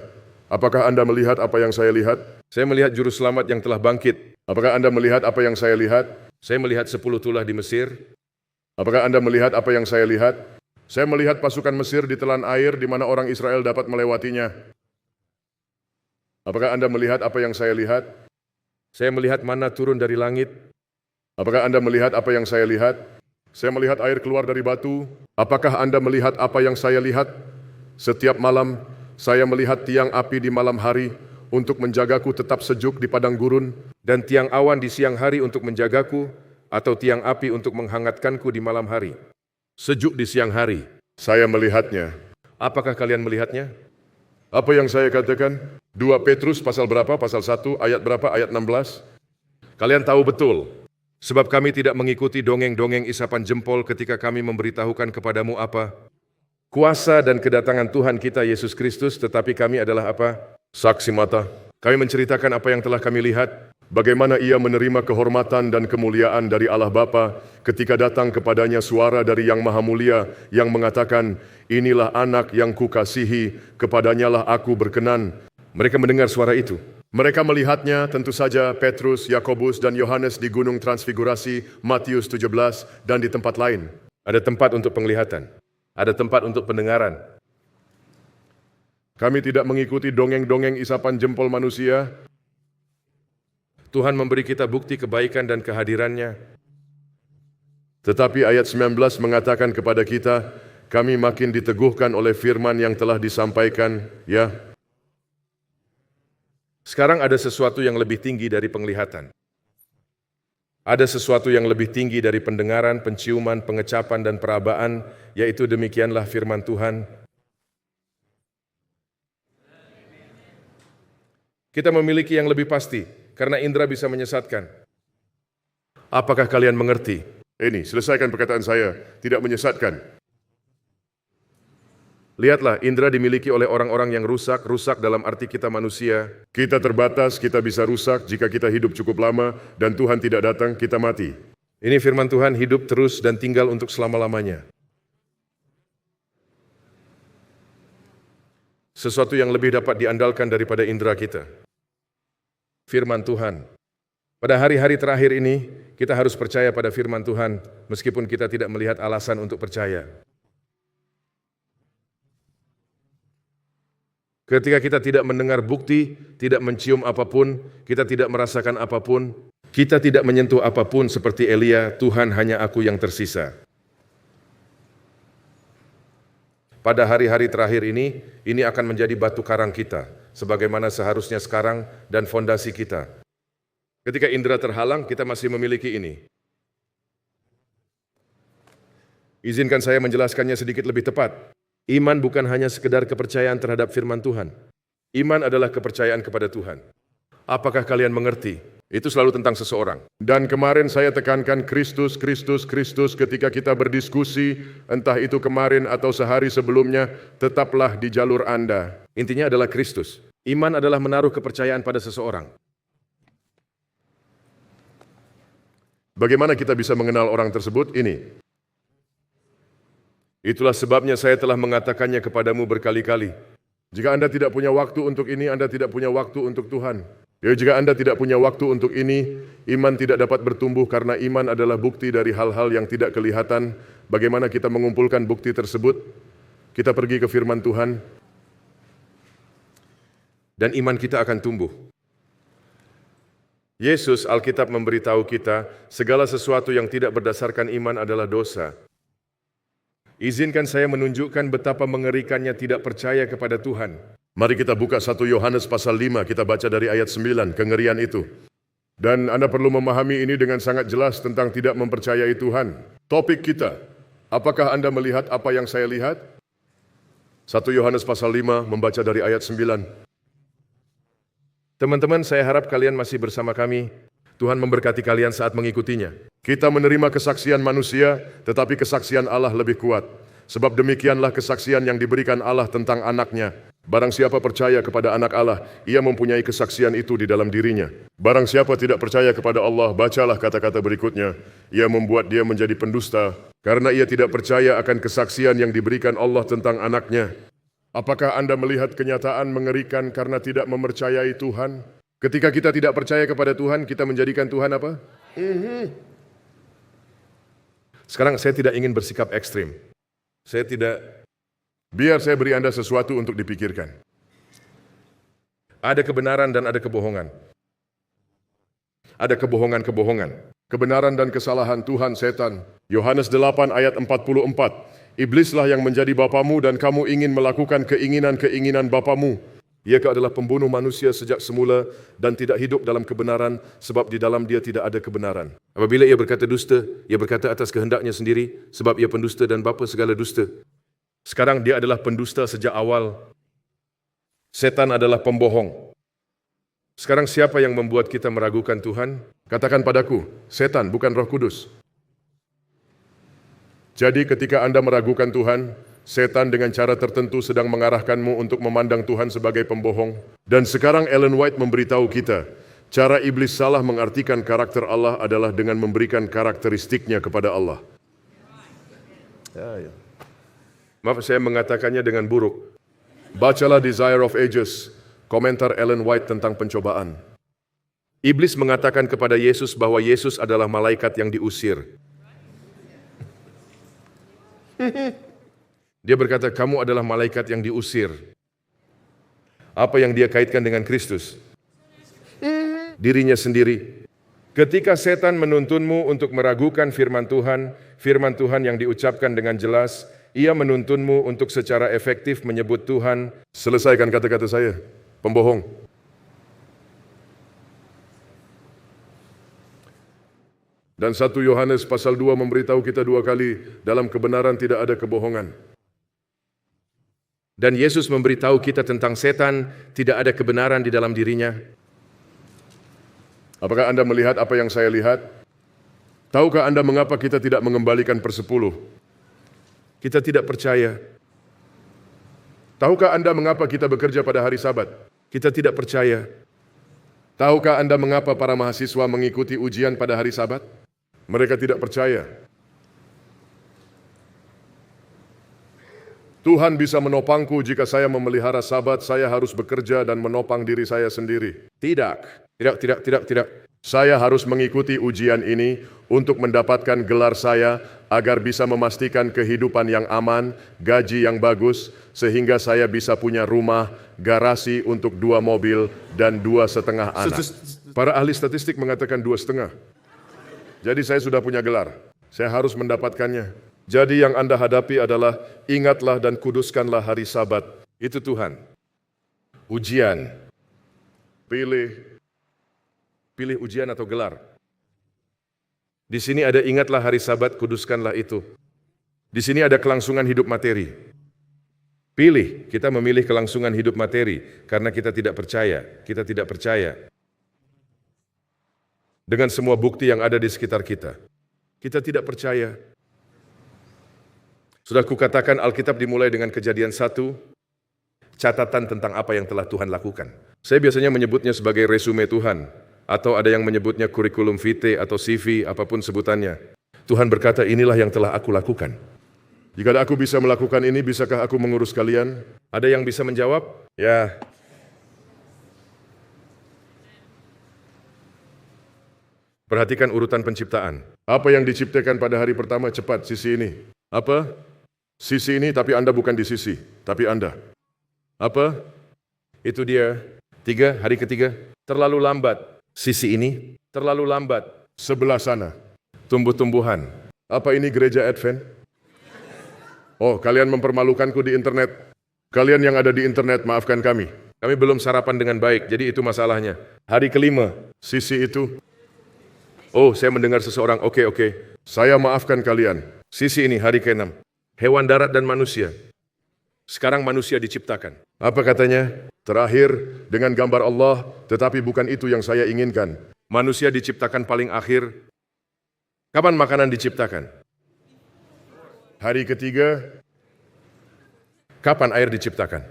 Apakah Anda melihat apa yang saya lihat? Saya melihat juru selamat yang telah bangkit. Apakah Anda melihat apa yang saya lihat? Saya melihat 10 tulah di Mesir. Apakah Anda melihat apa yang saya lihat? Saya melihat pasukan Mesir di telan air di mana orang Israel dapat melewatinya. Apakah Anda melihat apa yang saya lihat? Saya melihat mana turun dari langit. Apakah Anda melihat apa yang saya lihat? Saya melihat air keluar dari batu. Apakah Anda melihat apa yang saya lihat? Setiap malam, saya melihat tiang api di malam hari untuk menjagaku tetap sejuk di padang gurun, Dan tiang awan di siang hari untuk menjagaku, atau tiang api untuk menghangatkanku di malam hari. Sejuk di siang hari. saya melihatnya. Apakah kalian melihatnya? Apa yang saya katakan? 2 Petrus pasal berapa? Pasal 1 ayat berapa? Ayat 16. Kalian tahu betul, sebab kami tidak mengikuti dongeng-dongeng isapan jempol ketika kami memberitahukan kepadamu apa? Kuasa dan kedatangan Tuhan kita Yesus Kristus, tetapi kami adalah apa? Saksi mata. Kami menceritakan apa yang telah kami lihat, bagaimana ia menerima kehormatan dan kemuliaan dari Allah Bapa ketika datang kepadanya suara dari Yang Maha Mulia yang mengatakan, inilah anak yang kukasihi, kepadanyalah aku berkenan. Mereka mendengar suara itu. Mereka melihatnya tentu saja Petrus, Yakobus, dan Yohanes di Gunung Transfigurasi, Matius 17, dan di tempat lain. Ada tempat untuk penglihatan. Ada tempat untuk pendengaran. Kami tidak mengikuti dongeng-dongeng isapan jempol manusia. Tuhan memberi kita bukti kebaikan dan kehadirannya. Tetapi ayat 19 mengatakan kepada kita, kami makin diteguhkan oleh firman yang telah disampaikan, ya. Sekarang ada sesuatu yang lebih tinggi dari penglihatan. Ada sesuatu yang lebih tinggi dari pendengaran, penciuman, pengecapan, dan perabaan, yaitu demikianlah firman Tuhan. Kita memiliki yang lebih pasti, karena indera bisa menyesatkan. Apakah kalian mengerti? Ini, selesaikan perkataan saya, tidak menyesatkan. Lihatlah, indera dimiliki oleh orang-orang yang rusak dalam arti kita manusia. Kita terbatas, kita bisa rusak jika kita hidup cukup lama, dan Tuhan tidak datang, kita mati. Ini firman Tuhan hidup terus dan tinggal untuk selama-lamanya. Sesuatu yang lebih dapat diandalkan daripada indera kita. Firman Tuhan. Pada hari-hari terakhir ini, kita harus percaya pada firman Tuhan, meskipun kita tidak melihat alasan untuk percaya. Ketika kita tidak mendengar bukti, tidak mencium apapun, kita tidak merasakan apapun, kita tidak menyentuh apapun seperti Elia, Tuhan hanya aku yang tersisa. Pada hari-hari terakhir ini akan menjadi batu karang kita, sebagaimana seharusnya sekarang dan fondasi kita. Ketika indera terhalang, kita masih memiliki ini. Izinkan saya menjelaskannya sedikit lebih tepat. Iman bukan hanya sekedar kepercayaan terhadap firman Tuhan. Iman adalah kepercayaan kepada Tuhan. Apakah kalian mengerti? Itu selalu tentang seseorang. Dan kemarin saya tekankan Kristus ketika kita berdiskusi, entah itu kemarin atau sehari sebelumnya, tetaplah di jalur Anda. Intinya adalah Kristus. Iman adalah menaruh kepercayaan pada seseorang. Bagaimana kita bisa mengenal orang tersebut? Ini. Itulah sebabnya saya telah mengatakannya kepadamu berkali-kali. Jika Anda tidak punya waktu untuk ini, Anda tidak punya waktu untuk Tuhan. Ya, jika Anda tidak punya waktu untuk ini, iman tidak dapat bertumbuh karena iman adalah bukti dari hal-hal yang tidak kelihatan. Bagaimana kita mengumpulkan bukti tersebut? Kita pergi ke firman Tuhan. Dan iman kita akan tumbuh. Yesus, Alkitab memberitahu kita, segala sesuatu yang tidak berdasarkan iman adalah dosa. Izinkan saya menunjukkan betapa mengerikannya tidak percaya kepada Tuhan. Mari kita buka 1 Yohanes pasal 5, kita baca dari ayat 9, kengerian itu. Dan Anda perlu memahami ini dengan sangat jelas tentang tidak mempercayai Tuhan. Topik kita, apakah Anda melihat apa yang saya lihat? 1 Yohanes pasal 5, membaca dari ayat 9. Teman-teman, saya harap kalian masih bersama kami. Tuhan memberkati kalian saat mengikutinya. Kita menerima kesaksian manusia, tetapi kesaksian Allah lebih kuat. Sebab demikianlah kesaksian yang diberikan Allah tentang anaknya. Barang siapa percaya kepada anak Allah, ia mempunyai kesaksian itu di dalam dirinya. Barang siapa tidak percaya kepada Allah, bacalah kata-kata berikutnya. Ia membuat dia menjadi pendusta, karena ia tidak percaya akan kesaksian yang diberikan Allah tentang anaknya. Apakah Anda melihat kenyataan mengerikan karena tidak mempercayai Tuhan? Ketika kita tidak percaya kepada Tuhan, kita menjadikan Tuhan apa? Sekarang saya tidak ingin bersikap ekstrim. Saya tidak. Biar saya beri Anda sesuatu untuk dipikirkan. Ada kebenaran dan ada kebohongan. Ada kebohongan-kebohongan. Kebenaran dan kesalahan Tuhan setan. Yohanes 8 ayat 44. Iblislah yang menjadi bapamu dan kamu ingin melakukan keinginan-keinginan bapamu. Ia adalah pembunuh manusia sejak semula dan tidak hidup dalam kebenaran sebab di dalam dia tidak ada kebenaran. Apabila ia berkata dusta, ia berkata atas kehendaknya sendiri sebab ia pendusta dan bapa segala dusta. Sekarang dia adalah pendusta sejak awal. Setan adalah pembohong. Sekarang siapa yang membuat kita meragukan Tuhan? Katakan padaku, setan bukan Roh Kudus. Jadi ketika Anda meragukan Tuhan, setan dengan cara tertentu sedang mengarahkanmu untuk memandang Tuhan sebagai pembohong. Dan sekarang Ellen White memberitahu kita, cara iblis salah mengartikan karakter Allah adalah dengan memberikan karakteristiknya kepada Allah. Maaf saya mengatakannya dengan buruk. Bacalah Desire of Ages, komentar Ellen White tentang pencobaan. Iblis mengatakan kepada Yesus bahwa Yesus adalah malaikat yang diusir. Dia berkata, kamu adalah malaikat yang diusir. Apa yang dia kaitkan dengan Kristus? Dirinya sendiri. Ketika setan menuntunmu untuk meragukan firman Tuhan yang diucapkan dengan jelas, ia menuntunmu untuk secara efektif menyebut Tuhan. Selesaikan kata-kata saya, pembohong. Dan 1 Yohanes pasal 2 memberitahu kita 2 kali, dalam kebenaran tidak ada kebohongan. Dan Yesus memberitahu kita tentang setan, tidak ada kebenaran di dalam dirinya. Apakah Anda melihat apa yang saya lihat? Tahukah Anda mengapa kita tidak mengembalikan persepuluh? Kita tidak percaya. Tahukah Anda mengapa kita bekerja pada hari Sabat? Kita tidak percaya. Tahukah Anda mengapa para mahasiswa mengikuti ujian pada hari Sabat? Mereka tidak percaya. Tuhan bisa menopangku jika saya memelihara Sabat, saya harus bekerja dan menopang diri saya sendiri. Tidak. Saya harus mengikuti ujian ini untuk mendapatkan gelar saya agar bisa memastikan kehidupan yang aman, gaji yang bagus, sehingga saya bisa punya rumah, garasi untuk 2 mobil, dan 2,5 anak. Para ahli statistik mengatakan 2,5. Jadi saya sudah punya gelar. Saya harus mendapatkannya. Jadi yang Anda hadapi adalah ingatlah dan kuduskanlah hari Sabat. Itu Tuhan. Ujian. Pilih ujian atau gelar. Di sini ada ingatlah hari Sabat, kuduskanlah itu. Di sini ada kelangsungan hidup materi. Pilih, kita memilih kelangsungan hidup materi karena kita tidak percaya. Kita tidak percaya dengan semua bukti yang ada di sekitar kita. Kita tidak percaya. Sudah kukatakan Alkitab dimulai dengan Kejadian 1, catatan tentang apa yang telah Tuhan lakukan. Saya biasanya menyebutnya sebagai resume Tuhan, atau ada yang menyebutnya kurikulum vitae atau CV, apapun sebutannya. Tuhan berkata, inilah yang telah aku lakukan. Jika aku bisa melakukan ini, bisakah aku mengurus kalian? Ada yang bisa menjawab? Ya. Perhatikan urutan penciptaan. Apa yang diciptakan pada hari pertama? Cepat, sisi ini. Apa? Sisi ini, tapi Anda bukan di sisi, tapi Anda. Apa? Itu dia. 3, hari ketiga. Terlalu lambat. Sisi ini, terlalu lambat. Sebelah sana. Tumbuh-tumbuhan. Apa ini gereja Advent? Oh, kalian mempermalukanku di internet. Kalian yang ada di internet, maafkan kami. Kami belum sarapan dengan baik, jadi itu masalahnya. Hari kelima. Sisi itu. Oh, saya mendengar seseorang, oke. Saya maafkan kalian. Sisi ini, hari ke-6. Hewan darat dan manusia. Sekarang manusia diciptakan. Apa katanya? Terakhir, dengan gambar Allah, tetapi bukan itu yang saya inginkan. Manusia diciptakan paling akhir. Kapan makanan diciptakan? Hari ketiga. Kapan air diciptakan?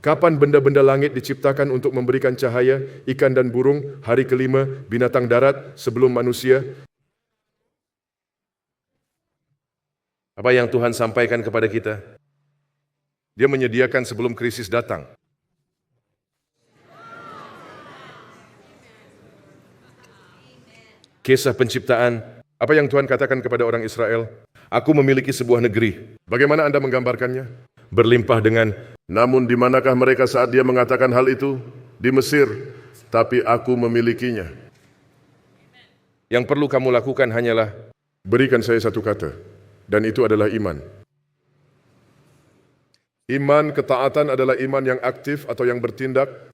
Kapan benda-benda langit diciptakan untuk memberikan cahaya, ikan dan burung? Hari kelima, binatang darat sebelum manusia. Apa yang Tuhan sampaikan kepada kita? Dia menyediakan sebelum krisis datang. Kisah penciptaan. Apa yang Tuhan katakan kepada orang Israel? Aku memiliki sebuah negeri. Bagaimana Anda menggambarkannya? Berlimpah dengan. Namun di manakah mereka saat dia mengatakan hal itu? Di Mesir, tapi aku memilikinya. Yang perlu kamu lakukan hanyalah. Berikan saya satu kata, dan itu adalah iman. Iman, ketaatan adalah iman yang aktif atau yang bertindak.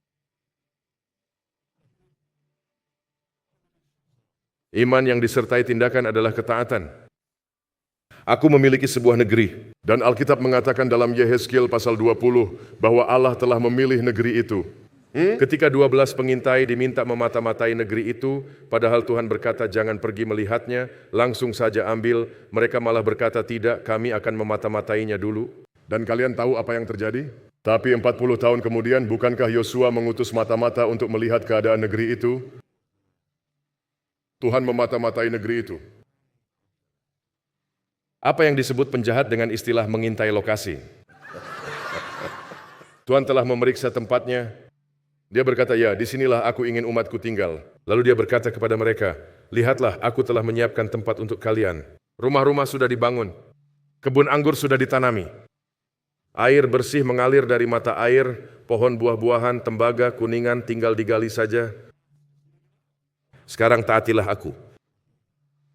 Iman yang disertai tindakan adalah ketaatan. Aku memiliki sebuah negeri. Dan Alkitab mengatakan dalam Yehezkiel pasal 20 bahwa Allah telah memilih negeri itu. Ketika 12 pengintai diminta memata-matai negeri itu, padahal Tuhan berkata jangan pergi melihatnya, langsung saja ambil, mereka malah berkata tidak, kami akan memata-matainya dulu. Dan kalian tahu apa yang terjadi? Tapi 40 tahun kemudian, bukankah Yosua mengutus mata-mata untuk melihat keadaan negeri itu? Tuhan memata-matai negeri itu. Apa yang disebut penjahat dengan istilah mengintai lokasi? Tuhan telah memeriksa tempatnya. Dia berkata, ya, disinilah aku ingin umatku tinggal. Lalu dia berkata kepada mereka, lihatlah, aku telah menyiapkan tempat untuk kalian. Rumah-rumah sudah dibangun. Kebun anggur sudah ditanami. Air bersih mengalir dari mata air, pohon buah-buahan, tembaga, kuningan tinggal digali saja. Sekarang taatilah aku.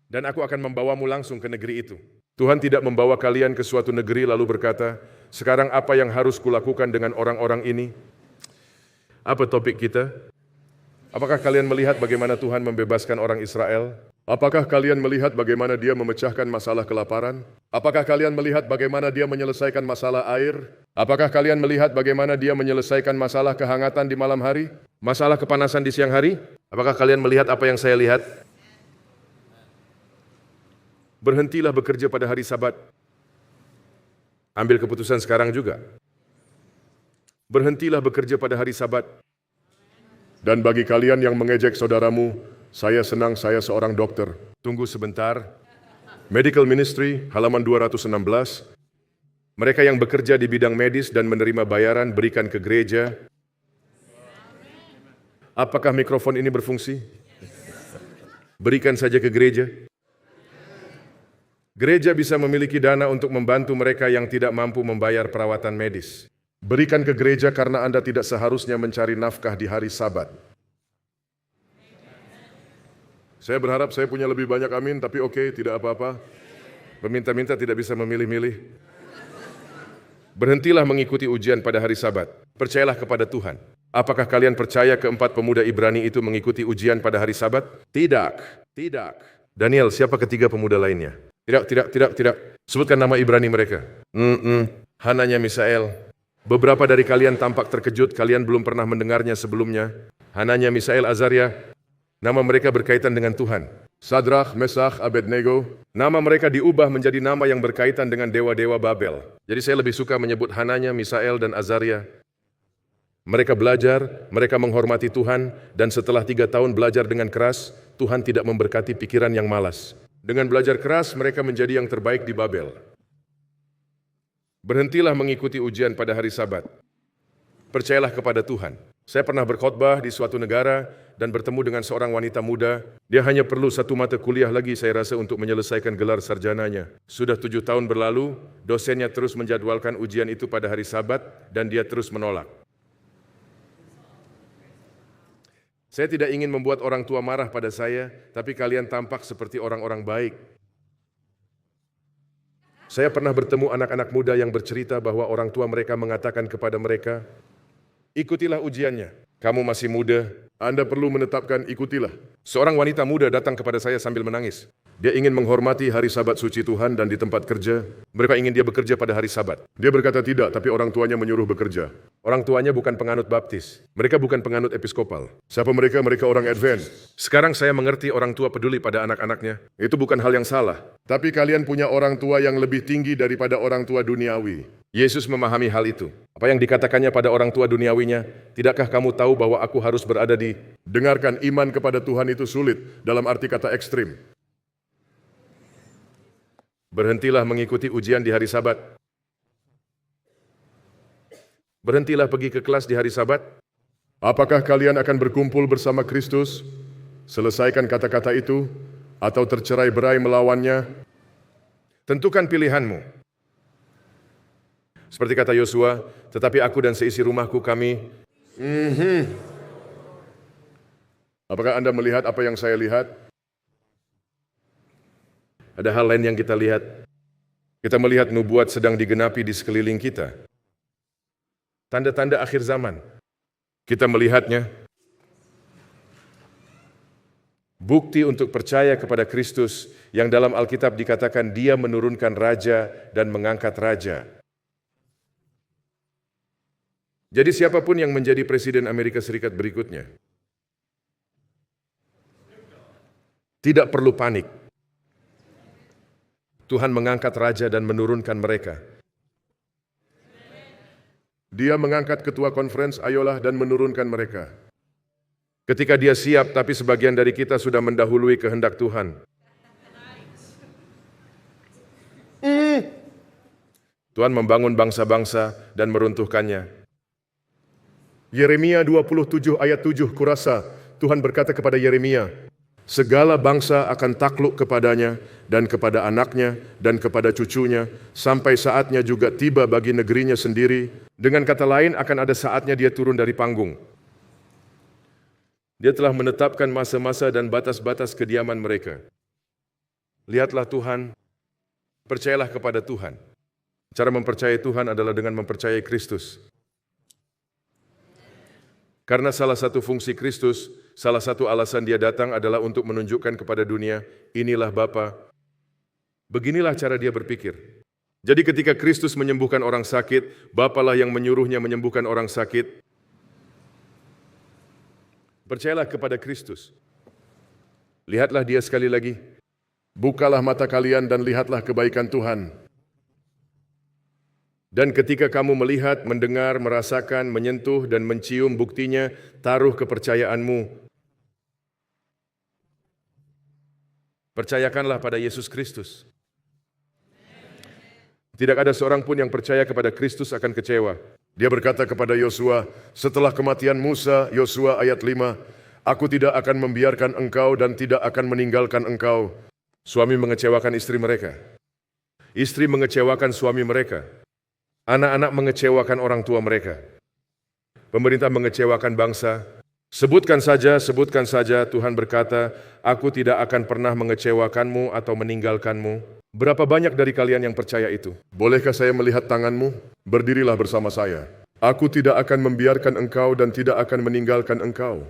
Dan aku akan membawamu langsung ke negeri itu. Tuhan tidak membawa kalian ke suatu negeri lalu berkata, sekarang apa yang harus kulakukan dengan orang-orang ini? Apa topik kita? Apakah kalian melihat bagaimana Tuhan membebaskan orang Israel? Apakah kalian melihat bagaimana dia memecahkan masalah kelaparan? Apakah kalian melihat bagaimana dia menyelesaikan masalah air? Apakah kalian melihat bagaimana dia menyelesaikan masalah kehangatan di malam hari? Masalah kepanasan di siang hari? Apakah kalian melihat apa yang saya lihat? Berhentilah bekerja pada hari Sabat. Ambil keputusan sekarang juga. Berhentilah bekerja pada hari Sabat. Dan bagi kalian yang mengejek saudaramu, saya senang saya seorang dokter. Tunggu sebentar. Medical Ministry, halaman 216. Mereka yang bekerja di bidang medis dan menerima bayaran berikan ke gereja. Apakah mikrofon ini berfungsi? Berikan saja ke gereja. Gereja bisa memiliki dana untuk membantu mereka yang tidak mampu membayar perawatan medis. Berikan ke gereja karena Anda tidak seharusnya mencari nafkah di hari Sabat. Saya berharap saya punya lebih banyak amin, tapi oke, tidak apa-apa. Peminta-minta tidak bisa memilih-milih. Berhentilah mengikuti ujian pada hari Sabat. Percayalah kepada Tuhan. Apakah kalian percaya keempat pemuda Ibrani itu mengikuti ujian pada hari Sabat? Tidak, tidak. Daniel, siapa ketiga pemuda lainnya? Tidak. Sebutkan nama Ibrani mereka. Hananya, Misael. Beberapa dari kalian tampak terkejut, kalian belum pernah mendengarnya sebelumnya. Hananya, Misael, Azaria. Nama mereka berkaitan dengan Tuhan. Sadrach, Mesach, Abednego. Nama mereka diubah menjadi nama yang berkaitan dengan dewa-dewa Babel. Jadi saya lebih suka menyebut Hananya, Misael, dan Azaria. Mereka belajar, mereka menghormati Tuhan, dan setelah 3 tahun belajar dengan keras, Tuhan tidak memberkati pikiran yang malas. Dengan belajar keras, mereka menjadi yang terbaik di Babel. Berhentilah mengikuti ujian pada hari Sabat. Percayalah kepada Tuhan. Saya pernah berkhotbah di suatu negara dan bertemu dengan seorang wanita muda. Dia hanya perlu 1 mata kuliah lagi saya rasa untuk menyelesaikan gelar sarjananya. Sudah 7 tahun berlalu, dosennya terus menjadwalkan ujian itu pada hari Sabat dan dia terus menolak. Saya tidak ingin membuat orang tua marah pada saya, tapi kalian tampak seperti orang-orang baik. Saya pernah bertemu anak-anak muda yang bercerita bahwa orang tua mereka mengatakan kepada mereka, ikutilah ujiannya, kamu masih muda, Anda perlu menetapkan ikutilah. Seorang wanita muda datang kepada saya sambil menangis. Dia ingin menghormati hari Sabat suci Tuhan dan di tempat kerja, mereka ingin dia bekerja pada hari Sabat. Dia berkata tidak, tapi orang tuanya menyuruh bekerja. Orang tuanya bukan penganut baptis, mereka bukan penganut episkopal. Siapa mereka? Mereka orang Advent. Sekarang saya mengerti orang tua peduli pada anak-anaknya. Itu bukan hal yang salah. Tapi kalian punya orang tua yang lebih tinggi daripada orang tua duniawi. Yesus memahami hal itu. Apa yang dikatakannya pada orang tua duniawinya, tidakkah kamu tahu bahwa aku harus berada di... Dengarkan, iman kepada Tuhan itu sulit, dalam arti kata ekstrim. Berhentilah mengikuti ujian di hari Sabat. Berhentilah pergi ke kelas di hari Sabat. Apakah kalian akan berkumpul bersama Kristus? Selesaikan kata-kata itu, atau tercerai-berai melawannya. Tentukan pilihanmu. Seperti kata Yosua, tetapi aku dan seisi rumahku kami. Apakah Anda melihat apa yang saya lihat? Ada hal lain yang kita lihat. Kita melihat nubuat sedang digenapi di sekeliling kita. Tanda-tanda akhir zaman. Kita melihatnya. Bukti untuk percaya kepada Kristus yang dalam Alkitab dikatakan Dia menurunkan raja dan mengangkat raja. Jadi siapapun yang menjadi Presiden Amerika Serikat berikutnya, tidak perlu panik. Tuhan mengangkat raja dan menurunkan mereka. Dia mengangkat ketua conference Ayolah dan menurunkan mereka. Ketika dia siap, tapi sebagian dari kita sudah mendahului kehendak Tuhan. Tuhan membangun bangsa-bangsa dan meruntuhkannya. Yeremia 27 ayat 7 kurasa Tuhan berkata kepada Yeremia, segala bangsa akan takluk kepadanya dan kepada anaknya dan kepada cucunya sampai saatnya juga tiba bagi negerinya sendiri. Dengan kata lain akan ada saatnya dia turun dari panggung. Dia telah menetapkan masa-masa dan batas-batas kediaman mereka. Lihatlah Tuhan, percayalah kepada Tuhan. Cara mempercayai Tuhan adalah dengan mempercayai Kristus. Karena salah satu fungsi Kristus, salah satu alasan dia datang adalah untuk menunjukkan kepada dunia, inilah Bapa. Beginilah cara dia berpikir. Jadi ketika Kristus menyembuhkan orang sakit, Bapalah yang menyuruhnya menyembuhkan orang sakit. Percayalah kepada Kristus. Lihatlah dia sekali lagi. bukalah mata kalian dan lihatlah kebaikan Tuhan. Dan ketika kamu melihat, mendengar, merasakan, menyentuh, dan mencium buktinya, taruh kepercayaanmu. Percayakanlah pada Yesus Kristus. Tidak ada seorang pun yang percaya kepada Kristus akan kecewa. Dia berkata kepada Yosua, setelah kematian Musa, Yosua ayat 5, aku tidak akan membiarkan engkau dan tidak akan meninggalkan engkau. Suami mengecewakan istri mereka. Istri mengecewakan suami mereka. Anak-anak mengecewakan orang tua mereka. Pemerintah mengecewakan bangsa. Sebutkan saja, Tuhan berkata, aku tidak akan pernah mengecewakanmu atau meninggalkanmu. Berapa banyak dari kalian yang percaya itu? Bolehkah saya melihat tanganmu? Berdirilah bersama saya. Aku tidak akan membiarkan engkau dan tidak akan meninggalkan engkau.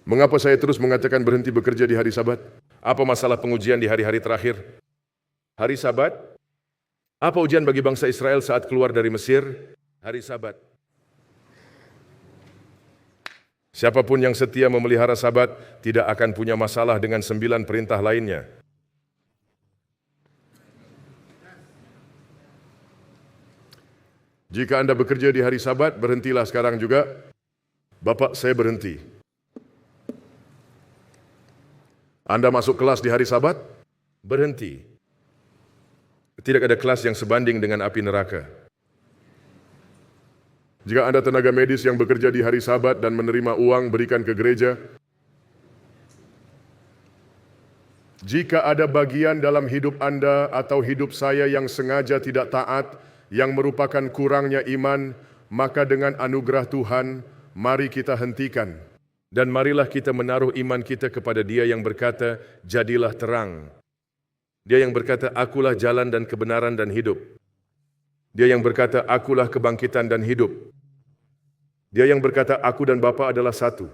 Mengapa saya terus mengatakan berhenti bekerja di hari Sabat? Apa masalah pengujian di hari-hari terakhir? Hari Sabat? Apa ujian bagi bangsa Israel saat keluar dari Mesir? Hari Sabat. Siapapun yang setia memelihara Sabat tidak akan punya masalah dengan 9 perintah lainnya. Jika Anda bekerja di hari Sabat, berhentilah sekarang juga. Bapak, saya berhenti. Anda masuk kelas di hari Sabat? Berhenti. Tidak ada kelas yang sebanding dengan api neraka. Jika Anda tenaga medis yang bekerja di hari Sabat dan menerima uang berikan ke gereja, jika ada bagian dalam hidup Anda atau hidup saya yang sengaja tidak taat, yang merupakan kurangnya iman, maka dengan anugerah Tuhan, mari kita hentikan. Dan marilah kita menaruh iman kita kepada Dia yang berkata, jadilah terang. Dia yang berkata, akulah jalan dan kebenaran dan hidup. Dia yang berkata, akulah kebangkitan dan hidup. Dia yang berkata, aku dan Bapa adalah satu.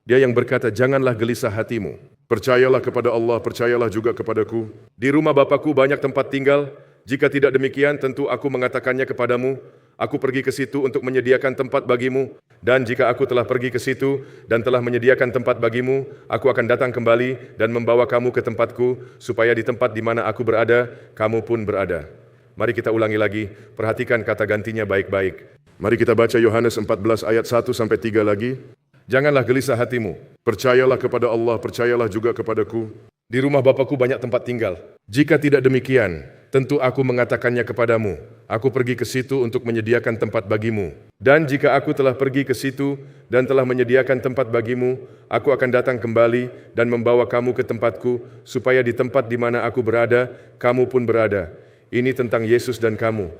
Dia yang berkata, janganlah gelisah hatimu. Percayalah kepada Allah, percayalah juga kepadaku. Di rumah Bapakku banyak tempat tinggal. Jika tidak demikian, tentu aku mengatakannya kepadamu. Aku pergi ke situ untuk menyediakan tempat bagimu. Dan jika aku telah pergi ke situ dan telah menyediakan tempat bagimu, aku akan datang kembali dan membawa kamu ke tempatku, supaya di tempat di mana aku berada, kamu pun berada. Mari kita ulangi lagi, perhatikan kata gantinya baik-baik. Mari kita baca Yohanes 14 ayat 1-3 lagi. Janganlah gelisah hatimu. Percayalah kepada Allah, percayalah juga kepadaku. Di rumah Bapakku banyak tempat tinggal. Jika tidak demikian, tentu aku mengatakannya kepadamu. Aku pergi ke situ untuk menyediakan tempat bagimu. Dan jika aku telah pergi ke situ dan telah menyediakan tempat bagimu, aku akan datang kembali dan membawa kamu ke tempatku, supaya di tempat di mana aku berada, kamu pun berada. Ini tentang Yesus dan kamu.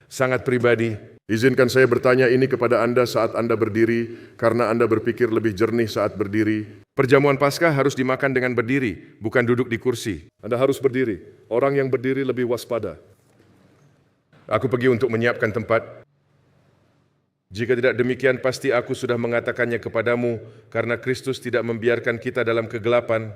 Sangat pribadi. Izinkan saya bertanya ini kepada Anda saat Anda berdiri, karena Anda berpikir lebih jernih saat berdiri. Perjamuan Paskah harus dimakan dengan berdiri, bukan duduk di kursi. Anda harus berdiri. Orang yang berdiri lebih waspada. Aku pergi untuk menyiapkan tempat. Jika tidak demikian, pasti aku sudah mengatakannya kepadamu, karena Kristus tidak membiarkan kita dalam kegelapan.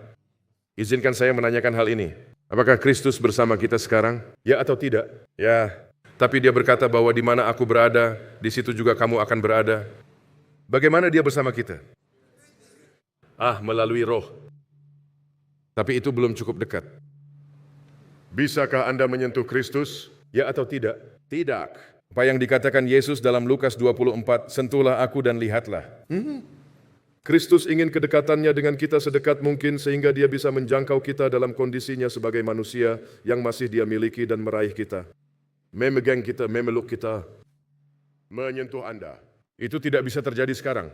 Izinkan saya menanyakan hal ini. Apakah Kristus bersama kita sekarang? Ya atau tidak? Ya. Tapi dia berkata bahwa di mana aku berada, di situ juga kamu akan berada. Bagaimana dia bersama kita? Melalui roh. Tapi itu belum cukup dekat. Bisakah Anda menyentuh Kristus? Ya atau tidak? Tidak. Apa yang dikatakan Yesus dalam Lukas 24, sentuhlah aku dan lihatlah. Kristus ingin kedekatannya dengan kita sedekat mungkin sehingga dia bisa menjangkau kita dalam kondisinya sebagai manusia yang masih dia miliki dan meraih kita. Memegang kita, memeluk kita, menyentuh Anda. Itu tidak bisa terjadi sekarang.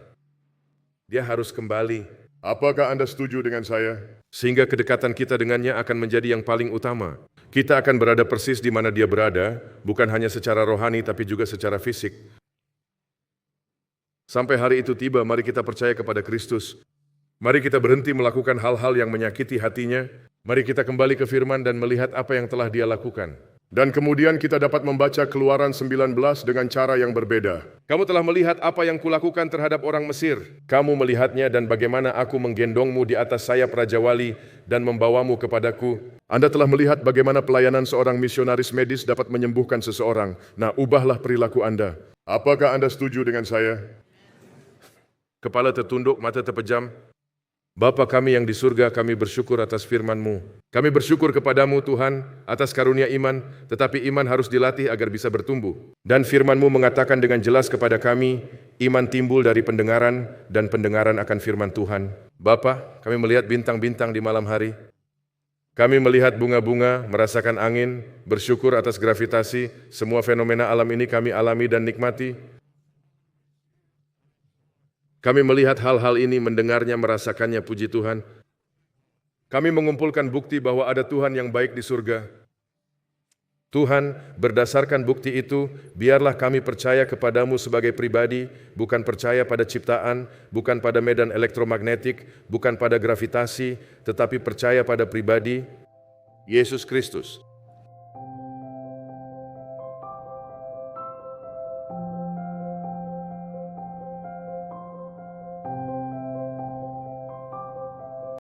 Dia harus kembali. Apakah Anda setuju dengan saya? Sehingga kedekatan kita dengannya akan menjadi yang paling utama. Kita akan berada persis di mana dia berada, bukan hanya secara rohani tapi juga secara fisik. Sampai hari itu tiba, mari kita percaya kepada Kristus. Mari kita berhenti melakukan hal-hal yang menyakiti hatinya. Mari kita kembali ke firman dan melihat apa yang telah dia lakukan. Dan kemudian kita dapat membaca Keluaran 19 dengan cara yang berbeda. Kamu telah melihat apa yang kulakukan terhadap orang Mesir. Kamu melihatnya dan bagaimana aku menggendongmu di atas sayap Raja Wali dan membawamu kepadaku. Anda telah melihat bagaimana pelayanan seorang misionaris medis dapat menyembuhkan seseorang. Nah, ubahlah perilaku Anda. Apakah Anda setuju dengan saya? Kepala tertunduk, mata terpejam. Bapa kami yang di surga, kami bersyukur atas firman-Mu. Kami bersyukur kepadamu Tuhan atas karunia iman, tetapi iman harus dilatih agar bisa bertumbuh. Dan firman-Mu mengatakan dengan jelas kepada kami, iman timbul dari pendengaran dan pendengaran akan firman Tuhan. Bapa, kami melihat bintang-bintang di malam hari. Kami melihat bunga-bunga, merasakan angin, bersyukur atas gravitasi, semua fenomena alam ini kami alami dan nikmati. Kami melihat hal-hal ini, mendengarnya, merasakannya, puji Tuhan. Kami mengumpulkan bukti bahwa ada Tuhan yang baik di surga. Tuhan, berdasarkan bukti itu, biarlah kami percaya kepadamu sebagai pribadi, bukan percaya pada ciptaan, bukan pada medan elektromagnetik, bukan pada gravitasi, tetapi percaya pada pribadi, Yesus Kristus.